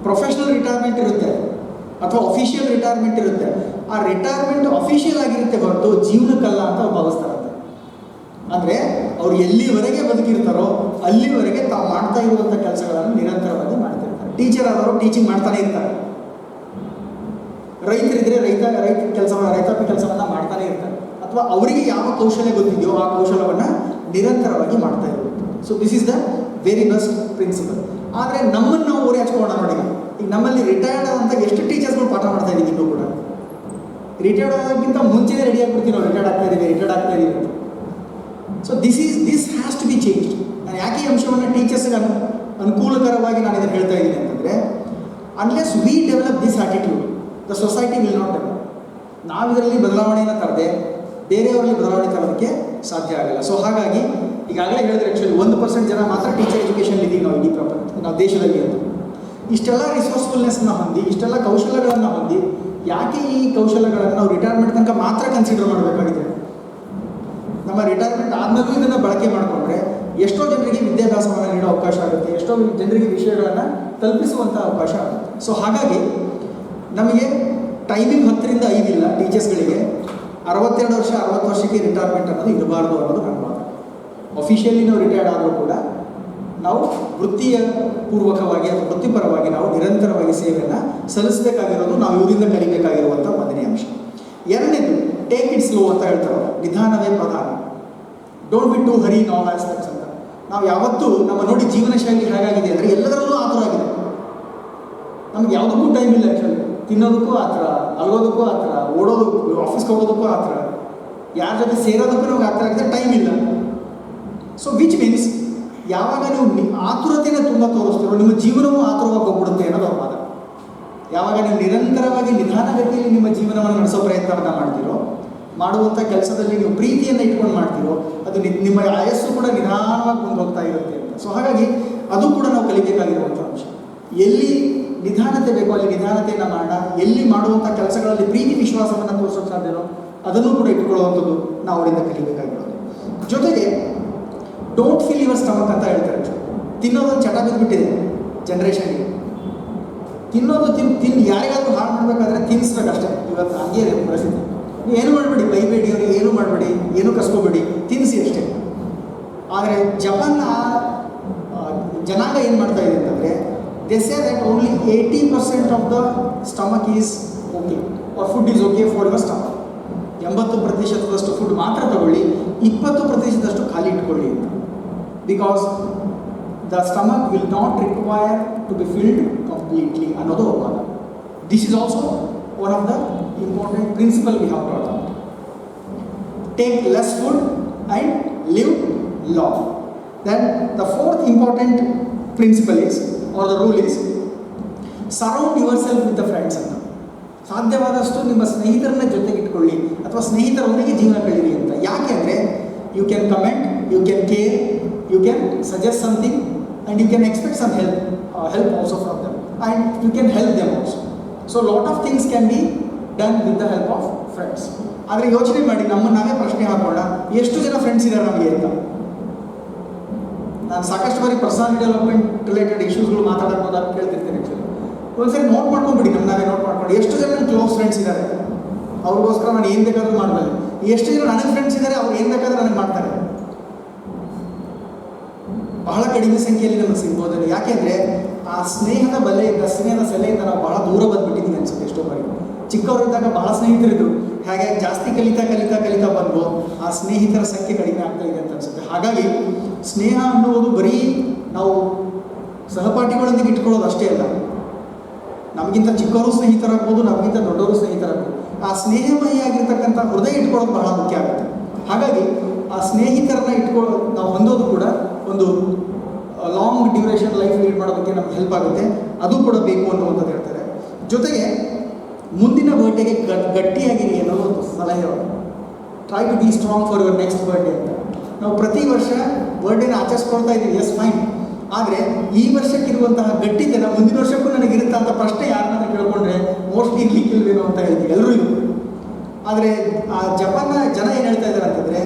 ಪ್ರೊಫೆಷ್ನಲ್ ರಿಟೈರ್ಮೆಂಟ್ ಇರುತ್ತೆ ಅಥವಾ ಅಫಿಷಿಯಲ್ ರಿಟೈರ್ಮೆಂಟ್ ಇರುತ್ತೆ. ಆ ರಿಟೈರ್ಮೆಂಟ್ ಅಫಿಷಿಯಲ್ ಆಗಿರುತ್ತೆ ಹೊರತು ಜೀವನಕ್ಕಲ್ಲ ಅಂತ ಅವ್ರು ಭಾವಿಸ್ತಾರಂತೆ. ಅಂದರೆ ಅವ್ರು ಎಲ್ಲಿವರೆಗೆ ಬದುಕಿರ್ತಾರೋ ಅಲ್ಲಿವರೆಗೆ ತಾವು ಮಾಡ್ತಾ ಇರುವಂಥ ಕೆಲಸಗಳನ್ನು ನಿರಂತರವಾಗಿ ಮಾಡ್ತಿರ್ತಾರೆ. ಟೀಚರ್ ಆದವರು ಟೀಚಿಂಗ್ ಮಾಡ್ತಾನೆ ಇರ್ತಾರೆ. ರೈತರಿದ್ದರೆ ರೈತಾಪಿ ಕೆಲಸವನ್ನು ಮಾಡ್ತಾನೆ ಇರ್ತಾರೆ. ಅಥವಾ ಅವರಿಗೆ ಯಾವ ಕೌಶಲ್ಯ ಗೊತ್ತಿದೆಯೋ ಆ ಕೌಶಲ್ಯವನ್ನು ನಿರಂತರವಾಗಿ ಮಾಡ್ತಾ ಇರುವಂಥದ್ದು. So this is the very best principle. ಆದರೆ ನಮ್ಮನ್ನು ನಾವು ಓರೆ ಹಚ್ಕೊಳ್ಳೋಣ ನೋಡಿ. ಈಗ ನಮ್ಮಲ್ಲಿ ರಿಟೈರ್ಡ್ ಆದಂಥ ಎಷ್ಟು ಟೀಚರ್ಸ್ಗಳು ಪಾಠ ಮಾಡ್ತಾ ಇದ್ದೀವಿ ಇನ್ನೂ ಕೂಡ. ರಿಟೈರ್ಡ್ ಆಗೋದಕ್ಕಿಂತ ಮುಂಚೆನೇ ರೆಡಿ ಆಗಿಬಿಡ್ತೀವಿ ನಾವು, ರಿಟೈರ್ಡ್ ಆಗ್ತಾ ಇದ್ದೀವಿ ಅಂತ. So this has to be change. ನಾನು ಯಾಕೆ ಈ ಅಂಶವನ್ನು ಟೀಚರ್ಸ್ಗೆ ಅನುಕೂಲಕರವಾಗಿ ನಾನು ಇದನ್ನು ಹೇಳ್ತಾ ಇದ್ದೀನಿ ಅಂತಂದರೆ, unless we develop this attitude the society will not develop. ನಾವು ಇದರಲ್ಲಿ ಬದಲಾವಣೆಯನ್ನು ತರದೆ ಬೇರೆಯವರಲ್ಲಿ ಬದಲಾವಣೆ ತರೋದಕ್ಕೆ ಸಾಧ್ಯ ಆಗಲ್ಲ. ಸೊ ಹಾಗಾಗಿ ಈಗಾಗಲೇ ಹೇಳಿದ್ರೆ ಆ್ಯಕ್ಚುಲಿ 1% ಜನ ಮಾತ್ರ ಟೀಚರ್ ಎಜುಕೇಷನ್ ಇದ್ದೀವಿ ನಾವು ಇಡೀ ನಾವು ದೇಶದಲ್ಲಿ ಅಂತ. ಇಷ್ಟೆಲ್ಲ ರಿಸೋರ್ಸ್ಫುಲ್ನೆಸ್ನ ಹೊಂದಿ, ಇಷ್ಟೆಲ್ಲ ಕೌಶಲ್ಯಗಳನ್ನು ಹೊಂದಿ, ಯಾಕೆ ಈ ಕೌಶಲ್ಯಗಳನ್ನು ನಾವು ರಿಟೈರ್ಮೆಂಟ್ ತನಕ ಮಾತ್ರ ಕನ್ಸಿಡರ್ ಮಾಡಬೇಕಾಗಿದೆ? ನಮ್ಮ ರಿಟೈರ್ಮೆಂಟ್ ಆದಮೇಲೂ ಇದನ್ನು ಬಳಕೆ ಮಾಡಿಕೊಂಡ್ರೆ ಎಷ್ಟೋ ಜನರಿಗೆ ವಿದ್ಯಾಭ್ಯಾಸವನ್ನು ನೀಡೋ ಅವಕಾಶ ಆಗುತ್ತೆ, ಎಷ್ಟೋ ಜನರಿಗೆ ವಿಷಯಗಳನ್ನು ತಲುಪಿಸುವಂಥ ಅವಕಾಶ ಆಗುತ್ತೆ. ಸೊ ಹಾಗಾಗಿ ನಮಗೆ ಟೈಮಿಂಗ್ 10ರಿಂದ 5 ಇಲ್ಲ ಟೀಚರ್ಸ್ಗಳಿಗೆ. 62 ವರ್ಷ 60 ವರ್ಷಕ್ಕೆ ರಿಟೈರ್ಮೆಂಟ್ ಅನ್ನೋದು ಇರಬಾರ್ದು ಅನ್ನೋದು ನನ್ನ ಮಾತು. ಅಫಿಷಿಯಲಿ ನಾವು ರಿಟೈರ್ಡ್ ಆದರೂ ಕೂಡ ನಾವು ವೃತ್ತಿಯ ಪೂರ್ವಕವಾಗಿ ಅಥವಾ ವೃತ್ತಿಪರವಾಗಿ ನಾವು ನಿರಂತರವಾಗಿ ಸೇವೆಯನ್ನು ಸಲ್ಲಿಸಬೇಕಾಗಿರೋದು ನಾವು ಇವರಿಂದ ಕಲಿಬೇಕಾಗಿರುವಂಥ ಮೊದಲನೇ ಅಂಶ. ಎರಡನೇದು ಟೇಕ್ ಇಟ್ ಸ್ಲೋ ಅಂತ ಹೇಳ್ತಾರೆ, ನಿಧಾನವೇ ಪ್ರಧಾನ. Don't be too hurry in all aspects ಅಂತ. ನಾವು ಯಾವತ್ತೂ ನಮ್ಮ ನೋಡಿ ಜೀವನ ಶೈಲಿ ಹೇಗಾಗಿದೆ ಅಂದರೆ ಎಲ್ಲದರಲ್ಲೂ ಆ ಥರ ಆಗಿದೆ. ನಮ್ಗೆ ಯಾವುದಕ್ಕೂ ಟೈಮ್ ಇಲ್ಲ ಆ್ಯಕ್ಚುಲಿ. ತಿನ್ನೋದಕ್ಕೂ ಆ ಥರ, ಅಲ್ಗೋದಕ್ಕೂ ಆ ಥರ, ಓಡೋದಕ್ಕೂ, ಆಫೀಸ್ಗೆ ಹೋಗೋದಕ್ಕೂ ಆ ಥರ, ಯಾರ ಜೊತೆ ಸೇರೋದಕ್ಕೂ ನಮ್ಗೆ ಆ ಥರ ಆಗಿದೆ, ಟೈಮ್ ಇಲ್ಲ. ಸೊ ವಿಚ್ ಮೀನ್ಸ್ ಯಾವಾಗ ನೀವು ಆತುರತೆಯನ್ನು ತುಂಬ ತೋರಿಸ್ತೀರೋ ನಿಮ್ಮ ಜೀವನವೂ ಆತುರವಾಗಿ ಹೋಗ್ಬಿಡುತ್ತೆ ಅನ್ನೋದು ಅವ್ರ ವಾದ. ಯಾವಾಗ ನೀವು ನಿರಂತರವಾಗಿ ನಿಧಾನಗತಿಯಲ್ಲಿ ನಿಮ್ಮ ಜೀವನವನ್ನು ನಡೆಸೋ ಪ್ರಯತ್ನವನ್ನು ಮಾಡ್ತೀರೋ, ಮಾಡುವಂಥ ಕೆಲಸದಲ್ಲಿ ನೀವು ಪ್ರೀತಿಯನ್ನು ಇಟ್ಕೊಂಡು ಮಾಡ್ತೀರೋ, ಅದು ನಿಮ್ಮ ಆಯಸ್ಸು ಕೂಡ ನಿಧಾನವಾಗಿ ಮುಂದೆ ಹೋಗ್ತಾ ಇರುತ್ತೆ ಅಂತ. ಸೊ ಹಾಗಾಗಿ ಅದು ಕೂಡ ನಾವು ಕಲಿಬೇಕಾಗಿರುವಂಥ ಅಂಶ. ಎಲ್ಲಿ ನಿಧಾನತೆ ಬೇಕೋ ಅಲ್ಲಿ ನಿಧಾನತೆಯನ್ನು ಮಾಡೋಣ, ಎಲ್ಲಿ ಮಾಡುವಂಥ ಕೆಲಸಗಳಲ್ಲಿ ಪ್ರೀತಿ ವಿಶ್ವಾಸವನ್ನು ತೋರಿಸೋಕ್ಕೆ ಸಾಧ್ಯನೋ ಅದನ್ನು ಕೂಡ ಇಟ್ಕೊಳ್ಳುವಂಥದ್ದು ನಾವು ಅವರಿಂದ ಕಲಿಬೇಕಾಗಿರೋದು. ಜೊತೆಗೆ ಡೋಂಟ್ ಫಿಲ್ ಯುವರ್ ಸ್ಟಮಕ್ ಅಂತ ಹೇಳ್ತಾರೆ. ತಿನ್ನೋದೊಂದು ಚಟ ಬಿದ್ದುಬಿಟ್ಟಿದೆ ಜನ್ರೇಷನ್ಗೆ. ತಿನ್ನೋದು ತಿನ್ನು ಯಾರಿಗಾದ್ರೂ ಹಾಳು ಮಾಡಬೇಕಾದ್ರೆ ತಿನ್ನಿಸ್ಬೇಕಷ್ಟೇ. ಇವತ್ತು ಹಂಗೆ ಇದೆ ಪರಿಸ್ಥಿತಿ. ನೀವು ಏನು ಮಾಡಬೇಡಿ, ಬೈಬೇಡಿ, ಅವ್ರಿಗೆ ಏನು ಮಾಡಬೇಡಿ, ಏನೂ ಕಸ್ಕೋಬೇಡಿ, ತಿನ್ನಿಸಿ ಅಷ್ಟೇ. ಆದರೆ ಜಪಾನ್ನ ಜನಾಂಗ ಏನು ಮಾಡ್ತಾ ಇದೆ ಅಂತಂದರೆ, they say that only 80% of the stomach is okay or food is okay for your stomach. 80% food ಮಾತ್ರ ತಗೊಳ್ಳಿ, 20% ಖಾಲಿ ಇಟ್ಕೊಳ್ಳಿ ಅಂತ. Because the stomach will not require to be filled completely ಅನ್ನೋದು ಒಪ್ಪಲ್ಲ. This is also one of the important principle we have taught about. Take less food and live long. Then the fourth important principle is or the rule is surround your self with the friends ಅಂತ. ಸಾಧ್ಯವಾದಷ್ಟು ನಿಮ್ಮ ಸ್ನೇಹಿತರನ್ನ ಜೊತೆಗೆ ಇಟ್ಕೊಳ್ಳಿ ಅಥವಾ ಸ್ನೇಹಿತರೊಂದಿಗೆ ಜೀವನ ಕಳೀರಿ ಅಂತ. ಯಾಕೆ ಅಂದರೆ you can comment, you can care, you can suggest something and you can expect some help also from them and you can help them also. So lot of things can be done with the help of friends. ಆದರೆ ಯೋಚನೆ ಮಾಡಿ, ನಾವೇ ಪ್ರಶ್ನೆ ಹಾಕೋಣ, ಎಷ್ಟು ಜನ friends ಇದ್ದಾರೆ ನಮಗೆ ಅಂತ. ನಾನು ಸಾಕಷ್ಟು ಬಾರಿ ಪರ್ಸನಾಲಿಟಿ ಡೆವಲಪ್ಮೆಂಟ್ ರಿಲೇಟೆಡ್ ಇಶ್ಯೂಸ್ಗಳು ಮಾತಾಡೋದು ಕೇಳ್ತಿರ್ತೇನೆ. ಆ್ಯಕ್ಚುಲಿ ಒಂದ್ಸರಿ ನೋಟ್ ಮಾಡ್ಕೊಂಡ್ಬಿಡಿ, ನಾವೇ ನೋಟ್ ಮಾಡ್ಕೊಂಡು ಎಷ್ಟು ಜನ ನನ್ನ ಕ್ಲೋಸ್ ಫ್ರೆಂಡ್ಸ್ ಇದ್ದಾರೆ, ಅವ್ರಿಗೋಸ್ಕರ ನಾನು ಏನು ಬೇಕಾದರೂ ಮಾಡಬಲ್ಲೆ. ಎಷ್ಟು ಜನ ನನಗೆ ಫ್ರೆಂಡ್ಸ್ ಇದ್ದಾರೆ, ಅವ್ರು ಏನು ಬೇಕಾದರೂ ನನಗೆ ಮಾಡ್ತಾರೆ. ಬಹಳ ಕಡಿಮೆ ಸಂಖ್ಯೆಯಲ್ಲಿ ನಮಗೆ ಸಿಗ್ಬೋದು. ಯಾಕೆಂದರೆ ಆ ಸ್ನೇಹದ ಬಲೆಯಿಂದ, ಸ್ನೇಹದ ಸೆಲೆಯಿಂದ ನಾವು ಬಹಳ ದೂರ ಬಂದುಬಿಟ್ಟಿದ್ದೀವಿ ಅನ್ಸುತ್ತೆ. ಎಷ್ಟೋ ಬಾರಿ ಚಿಕ್ಕವರಿದ್ದಾಗ ಬಹಳ ಸ್ನೇಹಿತರಿದ್ರು, ಹಾಗೆ ಜಾಸ್ತಿ ಕಲಿತಾ ಬಂದು ಆ ಸ್ನೇಹಿತರ ಸಂಖ್ಯೆ ಕಡಿಮೆ ಆಗ್ತಾ ಇದೆ ಅಂತ ಅನ್ಸುತ್ತೆ. ಹಾಗಾಗಿ ಸ್ನೇಹ ಅನ್ನುವುದು ಬರೀ ನಾವು ಸಹಪಾಠಿಗಳೊಂದಿಗೆ ಇಟ್ಕೊಳ್ಳೋದು ಅಷ್ಟೇ ಅಲ್ಲ. ನಮಗಿಂತ ಚಿಕ್ಕವರು ಸ್ನೇಹಿತರಾಗ್ಬೋದು, ನಮಗಿಂತ ದೊಡ್ಡವರು ಸ್ನೇಹಿತರಾಗ್ಬೋದು. ಆ ಸ್ನೇಹಮಯಿಯಾಗಿರ್ತಕ್ಕಂಥ ಹೃದಯ ಇಟ್ಕೊಳ್ಳೋದು ಬಹಳ ಮುಖ್ಯ ಆಗುತ್ತೆ. ಹಾಗಾಗಿ ಆ ಸ್ನೇಹಿತರನ್ನ ನಾವು ಹೊಂದೋದು ಕೂಡ ಒಂದು ಲಾಂಗ್ ಡ್ಯೂರೇಷನ್ ಲೈಫ್ ಲೀಡ್ ಮಾಡೋದಕ್ಕೆ ನಮ್ಗೆ ಹೆಲ್ಪ್ ಆಗುತ್ತೆ. ಅದು ಕೂಡ ಬೇಕು ಅನ್ನುವಂಥದ್ದು ಹೇಳ್ತಾರೆ. ಜೊತೆಗೆ ಮುಂದಿನ ಬರ್ಡೇಗೆ ಗಟ್ಟಿಯಾಗಿರಿ ಅನ್ನೋದು ಒಂದು ಸಲಹೆ. Try to be strong for your next birthday ಅಂತ. ನಾವು ಪ್ರತಿ ವರ್ಷ ಬರ್ಡೇನ ಆಚರಿಸ್ಕೊಳ್ತಾ ಇದ್ದೀವಿ, ಎಸ್ ಫೈನ್. ಆದರೆ ಈ ವರ್ಷಕ್ಕಿರುವಂತಹ ಗಟ್ಟಿತನ ಮುಂದಿನ ವರ್ಷಕ್ಕೂ ನನಗಿರುತ್ತಾ ಅಂತ ಪ್ರಶ್ನೆ ಯಾರನ್ನಾದ್ರೂ ಕೇಳ್ಕೊಂಡ್ರೆ ಮೋಸ್ಟ್ಲಿ ಇರ್ಲಿಕ್ಕಿಲ್ವೇನೋ ಅಂತ ಹೇಳ್ತೀವಿ ಎಲ್ಲರೂ ಇದು. ಆದರೆ ಆ ಜಪಾನ್ನ ಜನ ಏನು ಹೇಳ್ತಾ ಇದ್ದಾರೆ ಅಂತಂದರೆ,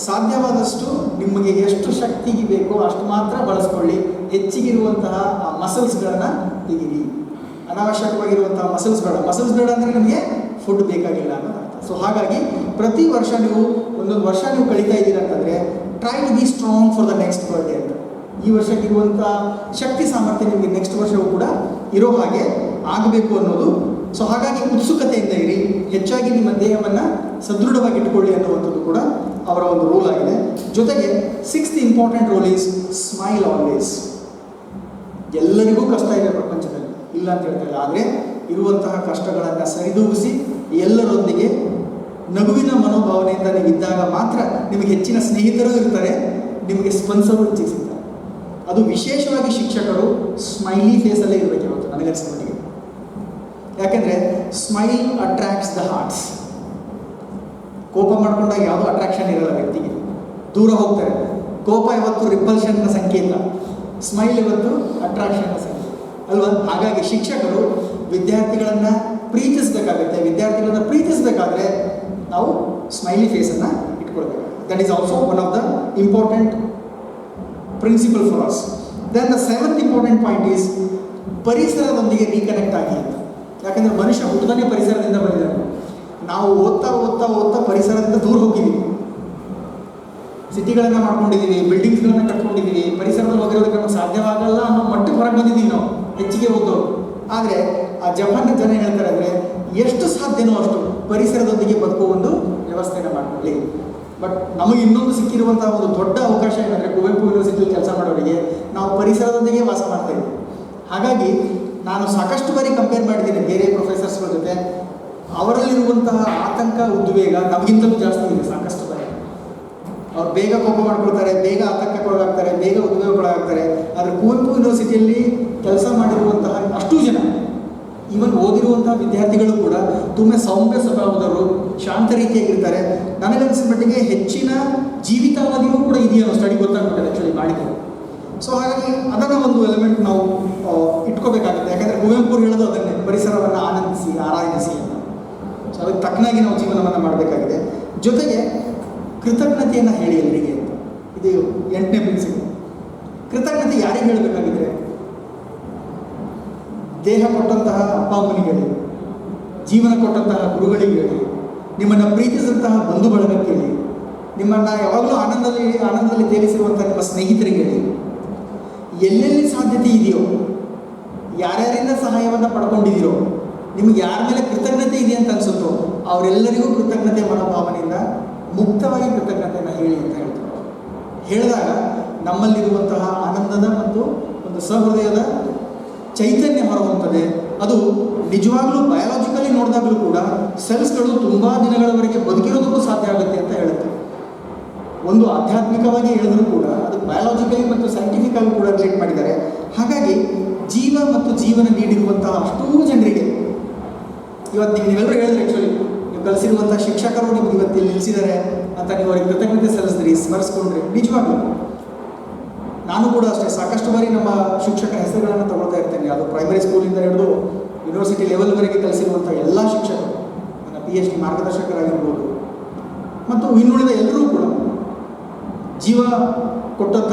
ಸಾಧ್ಯವಾದಷ್ಟು ನಿಮಗೆ ಎಷ್ಟು ಶಕ್ತಿ ಬೇಕೋ ಅಷ್ಟು ಮಾತ್ರ ಬಳಸ್ಕೊಳ್ಳಿ, ಹೆಚ್ಚಿಗಿರುವಂತಹ ಆ ಮಸಲ್ಸ್ಗಳನ್ನು ತೆಗೀರಿ. ಅನಾವಶ್ಯಕವಾಗಿರುವಂತಹ ಮಸಲ್ಸ್ ಬೇಡ ಅಂದರೆ ನಮಗೆ ಫುಡ್ ಬೇಕಾಗಿಲ್ಲ ಅನ್ನೋ ಅರ್ಥ. ಸೊ ಹಾಗಾಗಿ ಪ್ರತಿ ವರ್ಷ ನೀವು ಒಂದೊಂದು ವರ್ಷ ನೀವು ಕಳೀತಾ ಇದ್ದೀರಾ ಅಂತಂದರೆ try to be strong for the next birthday ಅಂತ. ಈ ವರ್ಷಕ್ಕಿರುವಂಥ ಶಕ್ತಿ ಸಾಮರ್ಥ್ಯ ನಿಮಗೆ ನೆಕ್ಸ್ಟ್ ವರ್ಷವೂ ಕೂಡ ಇರೋ ಹಾಗೆ ಆಗಬೇಕು ಅನ್ನೋದು. ಸೊ ಹಾಗಾಗಿ ಉತ್ಸುಕತೆಯಿಂದ ಇರಿ, ಹೆಚ್ಚಾಗಿ ನಿಮ್ಮ ದೇಹವನ್ನು ಸದೃಢವಾಗಿ ಇಟ್ಟುಕೊಳ್ಳಿ ಅನ್ನುವಂಥದ್ದು ಕೂಡ ಅವರ ಒಂದು ರೂಲ್ ಆಗಿದೆ. ಜೊತೆಗೆ 6th important rule is smile always. ಎಲ್ಲರಿಗೂ ಕಷ್ಟ ಇದೆ ಪ್ರಪಂಚದಲ್ಲಿ, ಇಲ್ಲ ಅಂತ ಹೇಳ್ತಾ ಇಲ್ಲ. ಆದರೆ ಇರುವಂತಹ ಕಷ್ಟಗಳನ್ನು ಸರಿದೂಗಿಸಿ ಎಲ್ಲರೊಂದಿಗೆ ನಗುವಿನ ಮನೋಭಾವನೆಯಿಂದ ನೀವು ಇದ್ದಾಗ ಮಾತ್ರ ನಿಮಗೆ ಹೆಚ್ಚಿನ ಸ್ನೇಹಿತರು ಇರ್ತಾರೆ, ನಿಮಗೆ ಸ್ಪಂದಿಸಲು ಹೆಚ್ಚಿಗೆ ಸಿಗ್ತಾರೆ. ಅದು ವಿಶೇಷವಾಗಿ ಶಿಕ್ಷಕರು ಸ್ಮೈಲಿ ಫೇಸಲ್ಲೇ ಇರಬೇಕು ಇವತ್ತು ನನಗನ್ಸಿದ ಮಟ್ಟಿಗೆ. ಯಾಕೆಂದರೆ ಸ್ಮೈಲ್ ಅಟ್ರಾಕ್ಟ್ಸ್ ದ ಹಾರ್ಟ್ಸ್. ಕೋಪ ಮಾಡ್ಕೊಂಡಾಗ ಯಾವುದೋ ಅಟ್ರಾಕ್ಷನ್ ಇರಲ್ಲ ವ್ಯಕ್ತಿಗೆ, ದೂರ ಹೋಗ್ತಾರೆ. ಕೋಪ ಇವತ್ತು ರಿಪಲ್ಷನ್ನ ಸಂಕೇತ, ಸ್ಮೈಲ್ ಇವತ್ತು ಅಟ್ರಾಕ್ಷನ್ನ ಸಂಕೇತ ಅಲ್ವಾ? ಹಾಗಾಗಿ ಶಿಕ್ಷಕರು ವಿದ್ಯಾರ್ಥಿಗಳನ್ನು ಪ್ರೀತಿಸಬೇಕಾಗುತ್ತೆ. ವಿದ್ಯಾರ್ಥಿಗಳನ್ನು ಪ್ರೀತಿಸಬೇಕಾದ್ರೆ ನಾವು ಸ್ಮೈಲಿ ಫೇಸನ್ನು ಇಟ್ಕೊಳ್ಬೇಕು. That is also one of the important principle for us. Then the seventh important point is ಪರಿಸರದೊಂದಿಗೆ ರೀಕನೆಕ್ಟ್ ಆಗಿ ಅಂತ. ಯಾಕಂದರೆ ಮನುಷ್ಯ ಹುಟ್ಟದೇ ಪರಿಸರದಿಂದ ಬಂದಿದ್ದಾನೆ. ನಾವು ಓದ್ತಾ ಓದ್ತಾ ಓದ್ತಾ ಪರಿಸರದಿಂದ ದೂರ ಹೋಗಿದ್ದೀವಿ. ಸಿಟಿಗಳನ್ನು ಮಾಡ್ಕೊಂಡಿದ್ದೀವಿ, ಬಿಲ್ಡಿಂಗ್ಸ್ಗಳನ್ನು ಕಟ್ಕೊಂಡಿದ್ದೀವಿ, ಪರಿಸರದಲ್ಲಿ ಹೋಗಿರೋದಕ್ಕೆ ನಮಗೆ ಸಾಧ್ಯವಾಗಲ್ಲ ಅನ್ನೋ ಮಟ್ಟಕ್ಕೆ ಹೊರಗೆ ಬಂದಿದ್ದೀವಿ ನಾವು ಹೆಚ್ಚಿಗೆ ಓದೋರು. ಆದರೆ ಆ ಜಪಾನ್ನ ಜನ ಹೇಳ್ತಾರೆ ಅಂದರೆ ಎಷ್ಟು ಸಾಧ್ಯನೋ ಅಷ್ಟು ಪರಿಸರದೊಂದಿಗೆ ಬದುಕುವ ಒಂದು ವ್ಯವಸ್ಥೆಯನ್ನು ಮಾಡ್ಕೊಳ್ಳಿ. ಬಟ್ ನಮಗೆ ಇನ್ನೊಂದು ಸಿಕ್ಕಿರುವಂಥ ಒಂದು ದೊಡ್ಡ ಅವಕಾಶ ಏನಂದರೆ ಕುವೆಂಪು ಯೂನಿವರ್ಸಿಟಿಯಲ್ಲಿ ಕೆಲಸ ಮಾಡೋರಿಗೆ ನಾವು ಪರಿಸರದೊಂದಿಗೆ ವಾಸ ಮಾಡ್ತಾ ಇದ್ದೀವಿ. ಹಾಗಾಗಿ ನಾನು ಸಾಕಷ್ಟು ಬಾರಿ ಕಂಪೇರ್ ಮಾಡಿದ್ದೀನಿ ಬೇರೆ ಪ್ರೊಫೆಸರ್ಸ್ಗಳ ಜೊತೆ. ಅವರಲ್ಲಿರುವಂತಹ ಆತಂಕ, ಉದ್ವೇಗ ನಮಗಿಂತಲೂ ಜಾಸ್ತಿ ಇದೆ ಸಾಕಷ್ಟು ಬಾರಿ. ಅವ್ರು ಬೇಗ ಕೋಪ ಮಾಡ್ಕೊಳ್ತಾರೆ, ಬೇಗ ಆತಂಕಕ್ಕೊಳಗಾಗ್ತಾರೆ, ಬೇಗ ಉದ್ವೇಗಕ್ಕೊಳಗಾಗ್ತಾರೆ. ಆದರೆ ಕುವೆಂಪು ಯೂನಿವರ್ಸಿಟಿಯಲ್ಲಿ ಕೆಲಸ ಮಾಡಿರುವಂತಹ ಅಷ್ಟೂ ಜನ, ಈವನ್ ಓದಿರುವಂತಹ ವಿದ್ಯಾರ್ಥಿಗಳು ಕೂಡ ತುಂಬ ಸೌಮ್ಯ ಸ್ವಭಾವದವರು, ಶಾಂತ ರೀತಿಯಾಗಿರ್ತಾರೆ. ನನಗನ್ಸಿದ ಮಟ್ಟಿಗೆ ಹೆಚ್ಚಿನ ಜೀವಿತಾವಧಿಯೂ ಕೂಡ ಇದೆಯೋ ಸ್ಟಡಿ ಗೊತ್ತಾಗ್ಬಿಟ್ಟೆ ಆ್ಯಕ್ಚುಲಿ ಮಾಡಿದ್ದಾರೆ. ಸೊ ಹಾಗಾಗಿ ಅದನ್ನು ಒಂದು ಎಲಿಮೆಂಟ್ ನಾವು ಇಟ್ಕೋಬೇಕಾಗುತ್ತೆ. ಯಾಕಂದರೆ ಕುವೆಂಪು ಹೇಳೋದು ಅದನ್ನೇ, ಪರಿಸರವನ್ನು ಆನಂದಿಸಿ, ಆರಾಧಿಸಿ ಅಂತ. ಸೊ ಅದಕ್ಕೆ ತಕ್ಕನಾಗಿ ನಾವು ಜೀವನವನ್ನು ಮಾಡಬೇಕಾಗಿದೆ. ಜೊತೆಗೆ ಕೃತಜ್ಞತೆಯನ್ನು ಹೇಳಿ ಎಲ್ಲರಿಗೆ ಅಂತ. ಇದು 8ನೇ ಪ್ರಿನ್ಸಿಪಲ್. ಕೃತಜ್ಞತೆ ಯಾರಿಗೆ ಹೇಳಬೇಕಾಗಿದ್ರೆ ದೇಹ ಕೊಟ್ಟಂತಹ ಅಪ್ಪ ಅಮ್ಮನಿಗೆ ಹೇಳಿ, ಜೀವನ ಕೊಟ್ಟಂತಹ ಗುರುಗಳಿಗೆ ಹೇಳಿ, ನಿಮ್ಮನ್ನು ಪ್ರೀತಿಸಿದಂತಹ ಬಂಧು ಬಳಗಕ್ಕೆ ಹೇಳಿ, ನಿಮ್ಮನ್ನು ಯಾವಾಗಲೂ ಆನಂದದಲ್ಲಿ ತೇಲಿಸಿರುವಂಥ ನಿಮ್ಮ ಸ್ನೇಹಿತರಿಗೆ ಹೇಳಿ. ಎಲ್ಲೆಲ್ಲಿ ಸಾಧ್ಯತೆ ಇದೆಯೋ, ಯಾರ್ಯಾರಿಂದ ಸಹಾಯವನ್ನು ಪಡ್ಕೊಂಡಿದ್ದೀರೋ, ನಿಮಗೆ ಯಾರ ಮೇಲೆ ಕೃತಜ್ಞತೆ ಇದೆ ಅಂತ ಅನಿಸುತ್ತೋ ಅವರೆಲ್ಲರಿಗೂ ಕೃತಜ್ಞತೆ ಮನೋಭಾವನೆಯಿಂದ ಮುಕ್ತವಾಗಿ ಕೃತಜ್ಞತೆಯನ್ನು ಹೇಳಿ ಅಂತ ಹೇಳ್ತಾರೆ. ಹೇಳಿದಾಗ ನಮ್ಮಲ್ಲಿರುವಂತಹ ಆನಂದದ ಮತ್ತು ಒಂದು ಸಹೃದಯದ ಚೈತನ್ಯ ಹೊರಹೊಮ್ಮುತ್ತದೆ. ಅದು ನಿಜವಾಗ್ಲೂ ಬಯಾಲಜಿಕಲಿ ನೋಡಿದಾಗಲೂ ಕೂಡ ಸೆಲ್ಸ್ಗಳು ತುಂಬ ದಿನಗಳವರೆಗೆ ಬದುಕಿರೋದಕ್ಕೂ ಸಾಧ್ಯ ಆಗುತ್ತೆ ಅಂತ ಹೇಳುತ್ತೆ. ಒಂದು ಆಧ್ಯಾತ್ಮಿಕವಾಗಿ ಹೇಳಿದ್ರು ಕೂಡ ಅದು ಬಯಾಲಜಿಕಲಿ ಮತ್ತು ಸೈಂಟಿಫಿಕ್ ಆಗಿ ಕೂಡ ರಿಲೇಟ್ ಮಾಡಿದ್ದಾರೆ. ಹಾಗಾಗಿ ಜೀವ ಮತ್ತು ಜೀವನ ನೀಡಿರುವಂತಹ ಅಷ್ಟೂ ಜನರಿಗೆ ಇವತ್ತು ನೀವೆಲ್ಲರೂ ಹೇಳಿದ್ರೆ, ಆ್ಯಕ್ಚುಲಿ ನೀವು ಕಲಿಸಿರುವಂಥ ಶಿಕ್ಷಕರು ನಿಮ್ಗೆ ಇವತ್ತು ಇಲ್ಲಿ ನಿಲ್ಲಿಸಿದ್ದಾರೆ ಅಂತ ನೀವು ಅವ್ರಿಗೆ ಕೃತಜ್ಞತೆ ಸಲ್ಲಿಸಿದ್ರಿ, ಸ್ಮರಿಸ್ಕೊಂಡ್ರಿ. ನಿಜವಾಗ್ಲೂ ನಾನು ಕೂಡ ಅಷ್ಟೇ ಸಾಕಷ್ಟು ಬಾರಿ ನಮ್ಮ ಶಿಕ್ಷಕರ ಹೆಸರುಗಳನ್ನು ತಗೊಳ್ತಾ ಇರ್ತೇನೆ. ಅದು ಪ್ರೈಮರಿ ಸ್ಕೂಲಿಂದ ಹಿಡಿದು ಯೂನಿವರ್ಸಿಟಿ ಲೆವೆಲ್ವರೆಗೆ ಕಲಿಸಿರುವಂಥ ಎಲ್ಲ ಶಿಕ್ಷಕರು, ನನ್ನ PhD ಮಾರ್ಗದರ್ಶಕರಾಗಿರ್ಬೋದು ಮತ್ತು ಇನ್ನುಳಿದ ಎಲ್ಲರೂ ಕೂಡ ಜೀವ ಕೊಟ್ಟಂಥ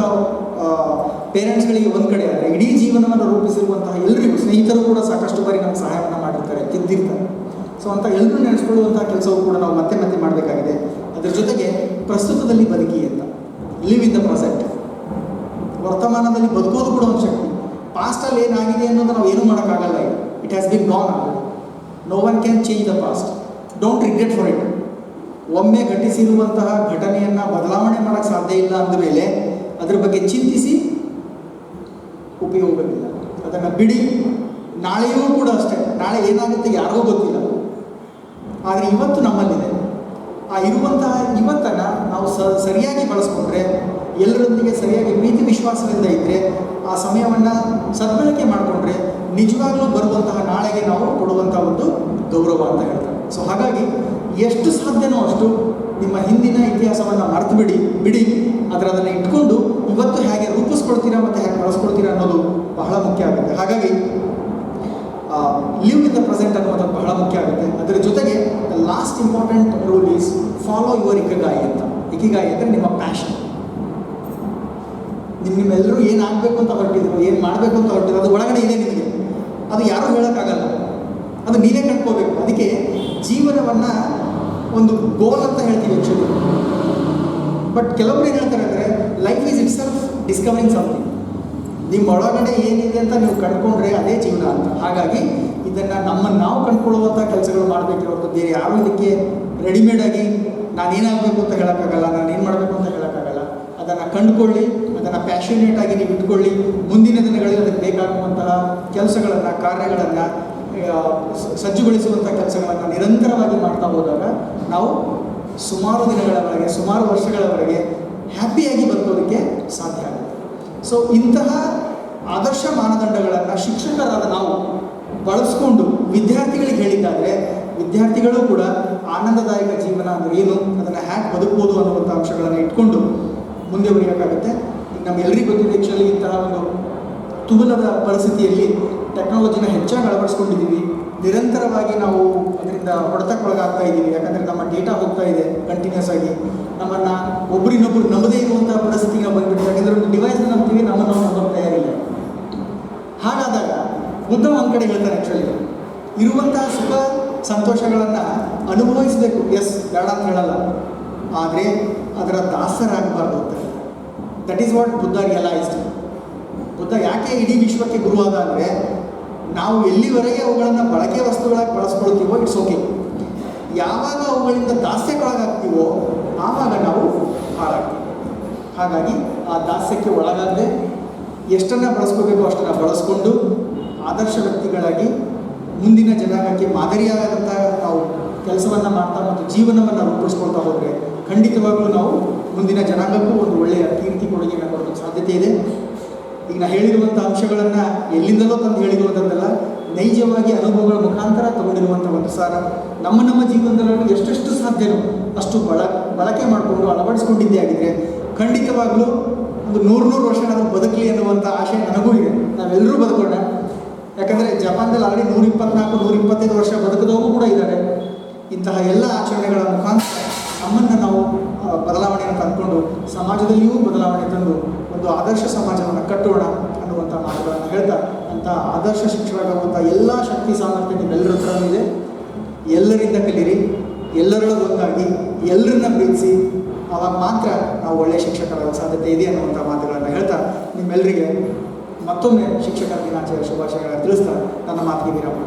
ಪೇರೆಂಟ್ಸ್ಗಳಿಗೆ ಒಂದು ಕಡೆ ಆದರೆ ಇಡೀ ಜೀವನವನ್ನು ರೂಪಿಸಿರುವಂತಹ ಎಲ್ಲರಿಗೂ, ಸ್ನೇಹಿತರು ಕೂಡ ಸಾಕಷ್ಟು ಬಾರಿ ನಮ್ಗೆ ಸಹಾಯವನ್ನು ಮಾಡಿರ್ತಾರೆ, ತಿದ್ದಿರ್ತಾರೆ. ಸೊ ಅಂತ ಎಲ್ಲರೂ ನೆನೆಸ್ಕೊಳ್ಳುವಂಥ ಕೆಲಸವೂ ಕೂಡ ನಾವು ಮತ್ತೆ ಮತ್ತೆ ಮಾಡಬೇಕಾಗಿದೆ. ಅದರ ಜೊತೆಗೆ ಪ್ರಸ್ತುತದಲ್ಲಿ ಬದುಕಿ ಅಂತ, ಲಿವ್ ಇನ್ ದ ಪ್ರೆಸೆಂಟ್. ವರ್ತಮಾನದಲ್ಲಿ ಬದುಕೋದು ಕೂಡ ಒಂದು ಶಕ್ತಿ. ಪಾಸ್ಟಲ್ಲಿ ಏನಾಗಿದೆ ಅನ್ನೋದು ನಾವು ಏನೂ ಮಾಡೋಕ್ಕಾಗಲ್ಲ. It has been gone already. No one can change the past. Don't regret for it. ಒಮ್ಮೆ ಘಟಿಸಿರುವಂತಹ ಘಟನೆಯನ್ನು ಬದಲಾವಣೆ ಮಾಡೋಕ್ಕೆ ಸಾಧ್ಯ ಇಲ್ಲ ಅಂದಮೇಲೆ ಅದ್ರ ಬಗ್ಗೆ ಚಿಂತಿಸಿ ಉಪಯೋಗವಿಲ್ಲ. ಅದನ್ನು ಬಿಡಿ. ನಾಳೆಯೂ ಕೂಡ ಅಷ್ಟೇ, ನಾಳೆ ಏನಾಗುತ್ತೆ ಯಾರಿಗೂ ಗೊತ್ತಿಲ್ಲ. ಆದರೆ ಇವತ್ತು ನಮ್ಮಲ್ಲಿದೆ. ಆ ಇರುವಂತಹ ಇವತ್ತನ್ನು ನಾವು ಸರಿಯಾಗಿ ಬಳಸ್ಕೊಂಡ್ರೆ, ಎಲ್ಲರೊಂದಿಗೆ ಸರಿಯಾಗಿ ಪ್ರೀತಿ ವಿಶ್ವಾಸದಿಂದ ಇದ್ದರೆ, ಆ ಸಮಯವನ್ನು ಸದ್ಬಳಕೆ ಮಾಡಿಕೊಂಡ್ರೆ ನಿಜವಾಗ್ಲೂ ಬರುವಂತಹ ನಾಳೆಗೆ ನಾವು ಕೊಡುವಂಥ ಒಂದು ಗೌರವ ಅಂತ ಹೇಳ್ತಾರೆ. ಸೊ ಹಾಗಾಗಿ ಎಷ್ಟು ಸಾಧ್ಯನೋ ಅಷ್ಟು ನಿಮ್ಮ ಹಿಂದಿನ ಇತಿಹಾಸವನ್ನು ಮರೆತು ಬಿಡಿ. ಅದನ್ನು ಇಟ್ಕೊಂಡು ಇವತ್ತು ಹೇಗೆ ರೂಪಿಸ್ಕೊಳ್ತೀರಾ ಮತ್ತು ಹೇಗೆ ಬಳಸ್ಕೊಳ್ತೀರಾ ಅನ್ನೋದು ಬಹಳ ಮುಖ್ಯ ಆಗುತ್ತೆ. ಹಾಗಾಗಿ ಲಿವ್ ಇನ್ ದ ಪ್ರೆಸೆಂಟ್ ಅನ್ನೋದು ಬಹಳ ಮುಖ್ಯ ಆಗುತ್ತೆ. ಅದರ ಜೊತೆಗೆ the last important rule is follow your ikigai ಅಂತ. ಇಕಿಗಾಯಿ ಅಂದರೆ ನಿಮ್ಮ ಪ್ಯಾಷನ್. ನಿಮ್ಮೆಲ್ಲರೂ ಏನು ಆಗಬೇಕು ಅಂತ ಹೊರಟಿದ್ರು, ಏನು ಮಾಡಬೇಕು ಅಂತ ಹೊರಟಿದ್ರು, ಅದು ಒಳಗಡೆ ಇದೆ ನಿಮಗೆ. ಅದು ಯಾರೂ ಹೇಳೋಕ್ಕಾಗಲ್ಲ, ಅದು ನೀವೇ ಕಂಡ್ಕೋಬೇಕು. ಅದಕ್ಕೆ ಜೀವನವನ್ನು ಒಂದು ಗೋಲ್ ಅಂತ ಹೇಳ್ತೀವಿ ಆ್ಯಕ್ಚುಲಿ. ಬಟ್ ಕೆಲವೊಬ್ರು ಏನು ಹೇಳ್ತಾರೆ ಅಂದರೆ life is it self discovering something. ನಿಮ್ಮ ಒಳಗಡೆ ಏನಿದೆ ಅಂತ ನೀವು ಕಂಡುಕೊಂಡ್ರೆ ಅದೇ ಜೀವನ ಅಂತ. ಹಾಗಾಗಿ ಇದನ್ನು ನಮ್ಮನ್ನು ನಾವು ಕಂಡುಕೊಳ್ಳುವಂಥ ಕೆಲಸಗಳು ಮಾಡಬೇಕಿರೋದು. ಬೇರೆ ಯಾರೂ ಇದಕ್ಕೆ ರೆಡಿಮೇಡಾಗಿ ನಾನೇನಾಗಬೇಕು ಅಂತ ಹೇಳೋಕ್ಕಾಗಲ್ಲ, ನಾನೇನು ಮಾಡಬೇಕು ಅಂತ ಹೇಳೋಕ್ಕಾಗಲ್ಲ. ಅದನ್ನು ಕಂಡುಕೊಳ್ಳಿ, ಅದನ್ನು ಪ್ಯಾಷನೇಟ್ ಆಗಿ ನೀವು ಇಟ್ಕೊಳ್ಳಿ. ಮುಂದಿನ ದಿನಗಳಲ್ಲಿ ಅದಕ್ಕೆ ಬೇಕಾಗುವಂತಹ ಕೆಲಸಗಳನ್ನು, ಕಾರ್ಯಗಳನ್ನು, ಸಜ್ಜುಗೊಳಿಸುವಂಥ ಕೆಲಸಗಳನ್ನು ನಿರಂತರವಾಗಿ ಮಾಡ್ತಾ ಹೋದಾಗ ನಾವು ಸುಮಾರು ದಿನಗಳವರೆಗೆ, ಸುಮಾರು ವರ್ಷಗಳವರೆಗೆ ಹ್ಯಾಪಿಯಾಗಿ ಬದುಕೋದಕ್ಕೆ ಸಾಧ್ಯ ಆಗುತ್ತೆ. ಸೊ ಇಂತಹ ಆದರ್ಶ ಮಾನದಂಡಗಳನ್ನು ಶಿಕ್ಷಕರಾದ ನಾವು ಬಳಸ್ಕೊಂಡು ವಿದ್ಯಾರ್ಥಿಗಳಿಗೆ ಹೇಳಿದ್ದಾದರೆ ವಿದ್ಯಾರ್ಥಿಗಳು ಕೂಡ ಆನಂದದಾಯಕ ಜೀವನ ಅಂದರೆ ಏನು, ಅದನ್ನು ಹ್ಯಾಕ್ ಬದುಕ್ಬೋದು ಅನ್ನುವಂಥ ಅಂಶಗಳನ್ನು ಇಟ್ಕೊಂಡು ಮುಂದೆ ಬರೆಯೋಕ್ಕಾಗುತ್ತೆ. ಈಗ ನಮ್ಗೆಲ್ಲರಿಗೂ ಗೊತ್ತಿದೆ, ಆ್ಯಕ್ಚುಲಿ ಇಂತಹ ಒಂದು ತುಮಲದ ಪರಿಸ್ಥಿತಿಯಲ್ಲಿ ಟೆಕ್ನಾಲಜಿನ ಹೆಚ್ಚಾಗಿ ಅಳವಡಿಸ್ಕೊಂಡಿದ್ದೀವಿ. ನಿರಂತರವಾಗಿ ನಾವು ಅದರಿಂದ ಹೊಡೆತಕ್ಕೊಳಗಾಗ್ತಾ ಇದ್ದೀವಿ. ಯಾಕಂದರೆ ನಮ್ಮ ಡೇಟಾ ಹೋಗ್ತಾ ಇದೆ ಕಂಟಿನ್ಯೂಸ್ ಆಗಿ. ನಮ್ಮನ್ನು ಒಬ್ಬರಿನೊಬ್ಬರು ನಂಬದೇ ಇರುವಂಥ ಪರಿಸ್ಥಿತಿಗೆ ನಾವು ಬಂದುಬಿಟ್ಟು, ಯಾಕಂದರೆ ಒಂದು ಡಿವೈಸ್ನ ನಂಬ್ತೀವಿ, ನಮ್ಮನ್ನು ನಾವು ನಂಬೋಕ್ಕೆ ತಯಾರಿಲ್ಲ. ಹಾಗಾದಾಗ ಬುದ್ಧ ಒಂದು ಕಡೆ ಹೇಳ್ತಾನೆ, ಆ್ಯಕ್ಚುಲಿ ಇರುವಂತಹ ಸುಖ ಸಂತೋಷಗಳನ್ನು ಅನುಭವಿಸಬೇಕು, ಎಸ್ ಬೇಡ ಅಂತ ಹೇಳಲ್ಲ, ಆದರೆ ಅದರ ದಾಸರಾಗಬಾರ್ದು ಅಂತ. That is what Buddha realised. Buddha ಯಾಕೆ ಇಡೀ ವಿಶ್ವಕ್ಕೆ ಗುರುವಾದ ಅಂದರೆ, ನಾವು ಎಲ್ಲಿವರೆಗೆ ಅವುಗಳನ್ನು ಬಳಕೆ ವಸ್ತುಗಳಾಗಿ ಬಳಸ್ಕೊಳ್ತೀವೋ ಇಟ್ಸ್ ಓಕೆ. ಯಾವಾಗ ಅವುಗಳಿಂದ ದಾಸ್ಯಕ್ಕೊಳಗಾಗ್ತೀವೋ ಆವಾಗ ನಾವು ಹಾಳಾಗ್ತೀವಿ. ಹಾಗಾಗಿ ಆ ದಾಸ್ಯಕ್ಕೆ ಒಳಗಾಗದೆ ಎಷ್ಟನ್ನು ಬಳಸ್ಕೋಬೇಕು ಅಷ್ಟನ್ನು ಬಳಸ್ಕೊಂಡು ಆದರ್ಶ ವ್ಯಕ್ತಿಗಳಾಗಿ ಮುಂದಿನ ಜನಾಂಗಕ್ಕೆ ಮಾದರಿಯಾದಂಥ ನಾವು ಕೆಲಸವನ್ನು ಮಾಡ್ತಾ ಮತ್ತು ಜೀವನವನ್ನು ರೂಪಿಸ್ಕೊಳ್ತಾ ಹೋದರೆ ಖಂಡಿತವಾಗಲೂ ನಾವು ಮುಂದಿನ ಜನಾಂಗಕ್ಕೂ ಒಂದು ಒಳ್ಳೆಯ ಕೀರ್ತಿ ಕೊಡುಗೆಯನ್ನು ಕೊಡೋಕ್ಕೆ ಸಾಧ್ಯತೆ ಇದೆ. ಈಗ ನಾನು ಹೇಳಿರುವಂಥ ಅಂಶಗಳನ್ನು ಎಲ್ಲಿಂದಲೋ ತಂದು ಹೇಳಿರುವಂಥದ್ದಲ್ಲ, ನೈಜವಾಗಿ ಅನುಭವಗಳ ಮುಖಾಂತರ ತಗೊಂಡಿರುವಂಥ ಒಂದು ಸಾರ. ನಮ್ಮ ಜೀವನದಲ್ಲಿ ಎಷ್ಟೆಷ್ಟು ಸಾಧ್ಯನೋ ಅಷ್ಟು ಬಳಕೆ ಮಾಡಿಕೊಂಡು ಅಳವಡಿಸ್ಕೊಂಡಿದ್ದೇ ಆಗಿದ್ರೆ ಖಂಡಿತವಾಗಲೂ ಒಂದು 100 ವರ್ಷನಾದರೂ ಬದುಕಲಿ ಅನ್ನುವಂಥ ಆಶೆ ನನಗೂ ಇದೆ. ನಾವೆಲ್ಲರೂ ಬದುಕೋಣ. ಯಾಕಂದರೆ ಜಪಾನ್ದಲ್ಲಿ ಆಲ್ರೆಡಿ 124, 125 ವರ್ಷ ಬದುಕಿದವರು ಕೂಡ ಇದ್ದಾರೆ. ಇಂತಹ ಎಲ್ಲ ಆಚರಣೆಗಳ ಮುಖಾಂತರ ನಮ್ಮನ್ನು ನಾವು ಬದಲಾವಣೆಯನ್ನು ತಂದುಕೊಂಡು ಸಮಾಜದಲ್ಲಿಯೂ ಬದಲಾವಣೆ ತಂದು ಒಂದು ಆದರ್ಶ ಸಮಾಜವನ್ನು ಕಟ್ಟೋಣ ಅನ್ನುವಂಥ ಮಾತುಗಳನ್ನು ಹೇಳ್ತಾ, ಅಂಥ ಆದರ್ಶ ಶಿಕ್ಷಕರಾಗುವಂಥ ಎಲ್ಲ ಶಕ್ತಿ ಸಾಮರ್ಥ್ಯ ನಿಮ್ಮೆಲ್ಲರ ಹತ್ರ ಇದೆ. ಎಲ್ಲರಿಂದ ಕಲೀರಿ, ಎಲ್ಲರೊಳಗೆ ಒಂದಾಗಿ, ಎಲ್ಲರನ್ನ ಪ್ರೀತಿಸಿ, ಆವಾಗ ಮಾತ್ರ ನಾವು ಒಳ್ಳೆಯ ಶಿಕ್ಷಕರಾಗೋ ಸಾಧ್ಯತೆ ಇದೆ ಅನ್ನುವಂಥ ಮಾತುಗಳನ್ನು ಹೇಳ್ತಾ ನಿಮ್ಮೆಲ್ಲರಿಗೆ ಮತ್ತೊಮ್ಮೆ ಶಿಕ್ಷಕರ ದಿನಾಚರಣೆ ಶುಭಾಶಯಗಳನ್ನು ತಿಳಿಸ್ತಾ ನನ್ನ ಮಾತಿಗೆ ವಿರಾಮ.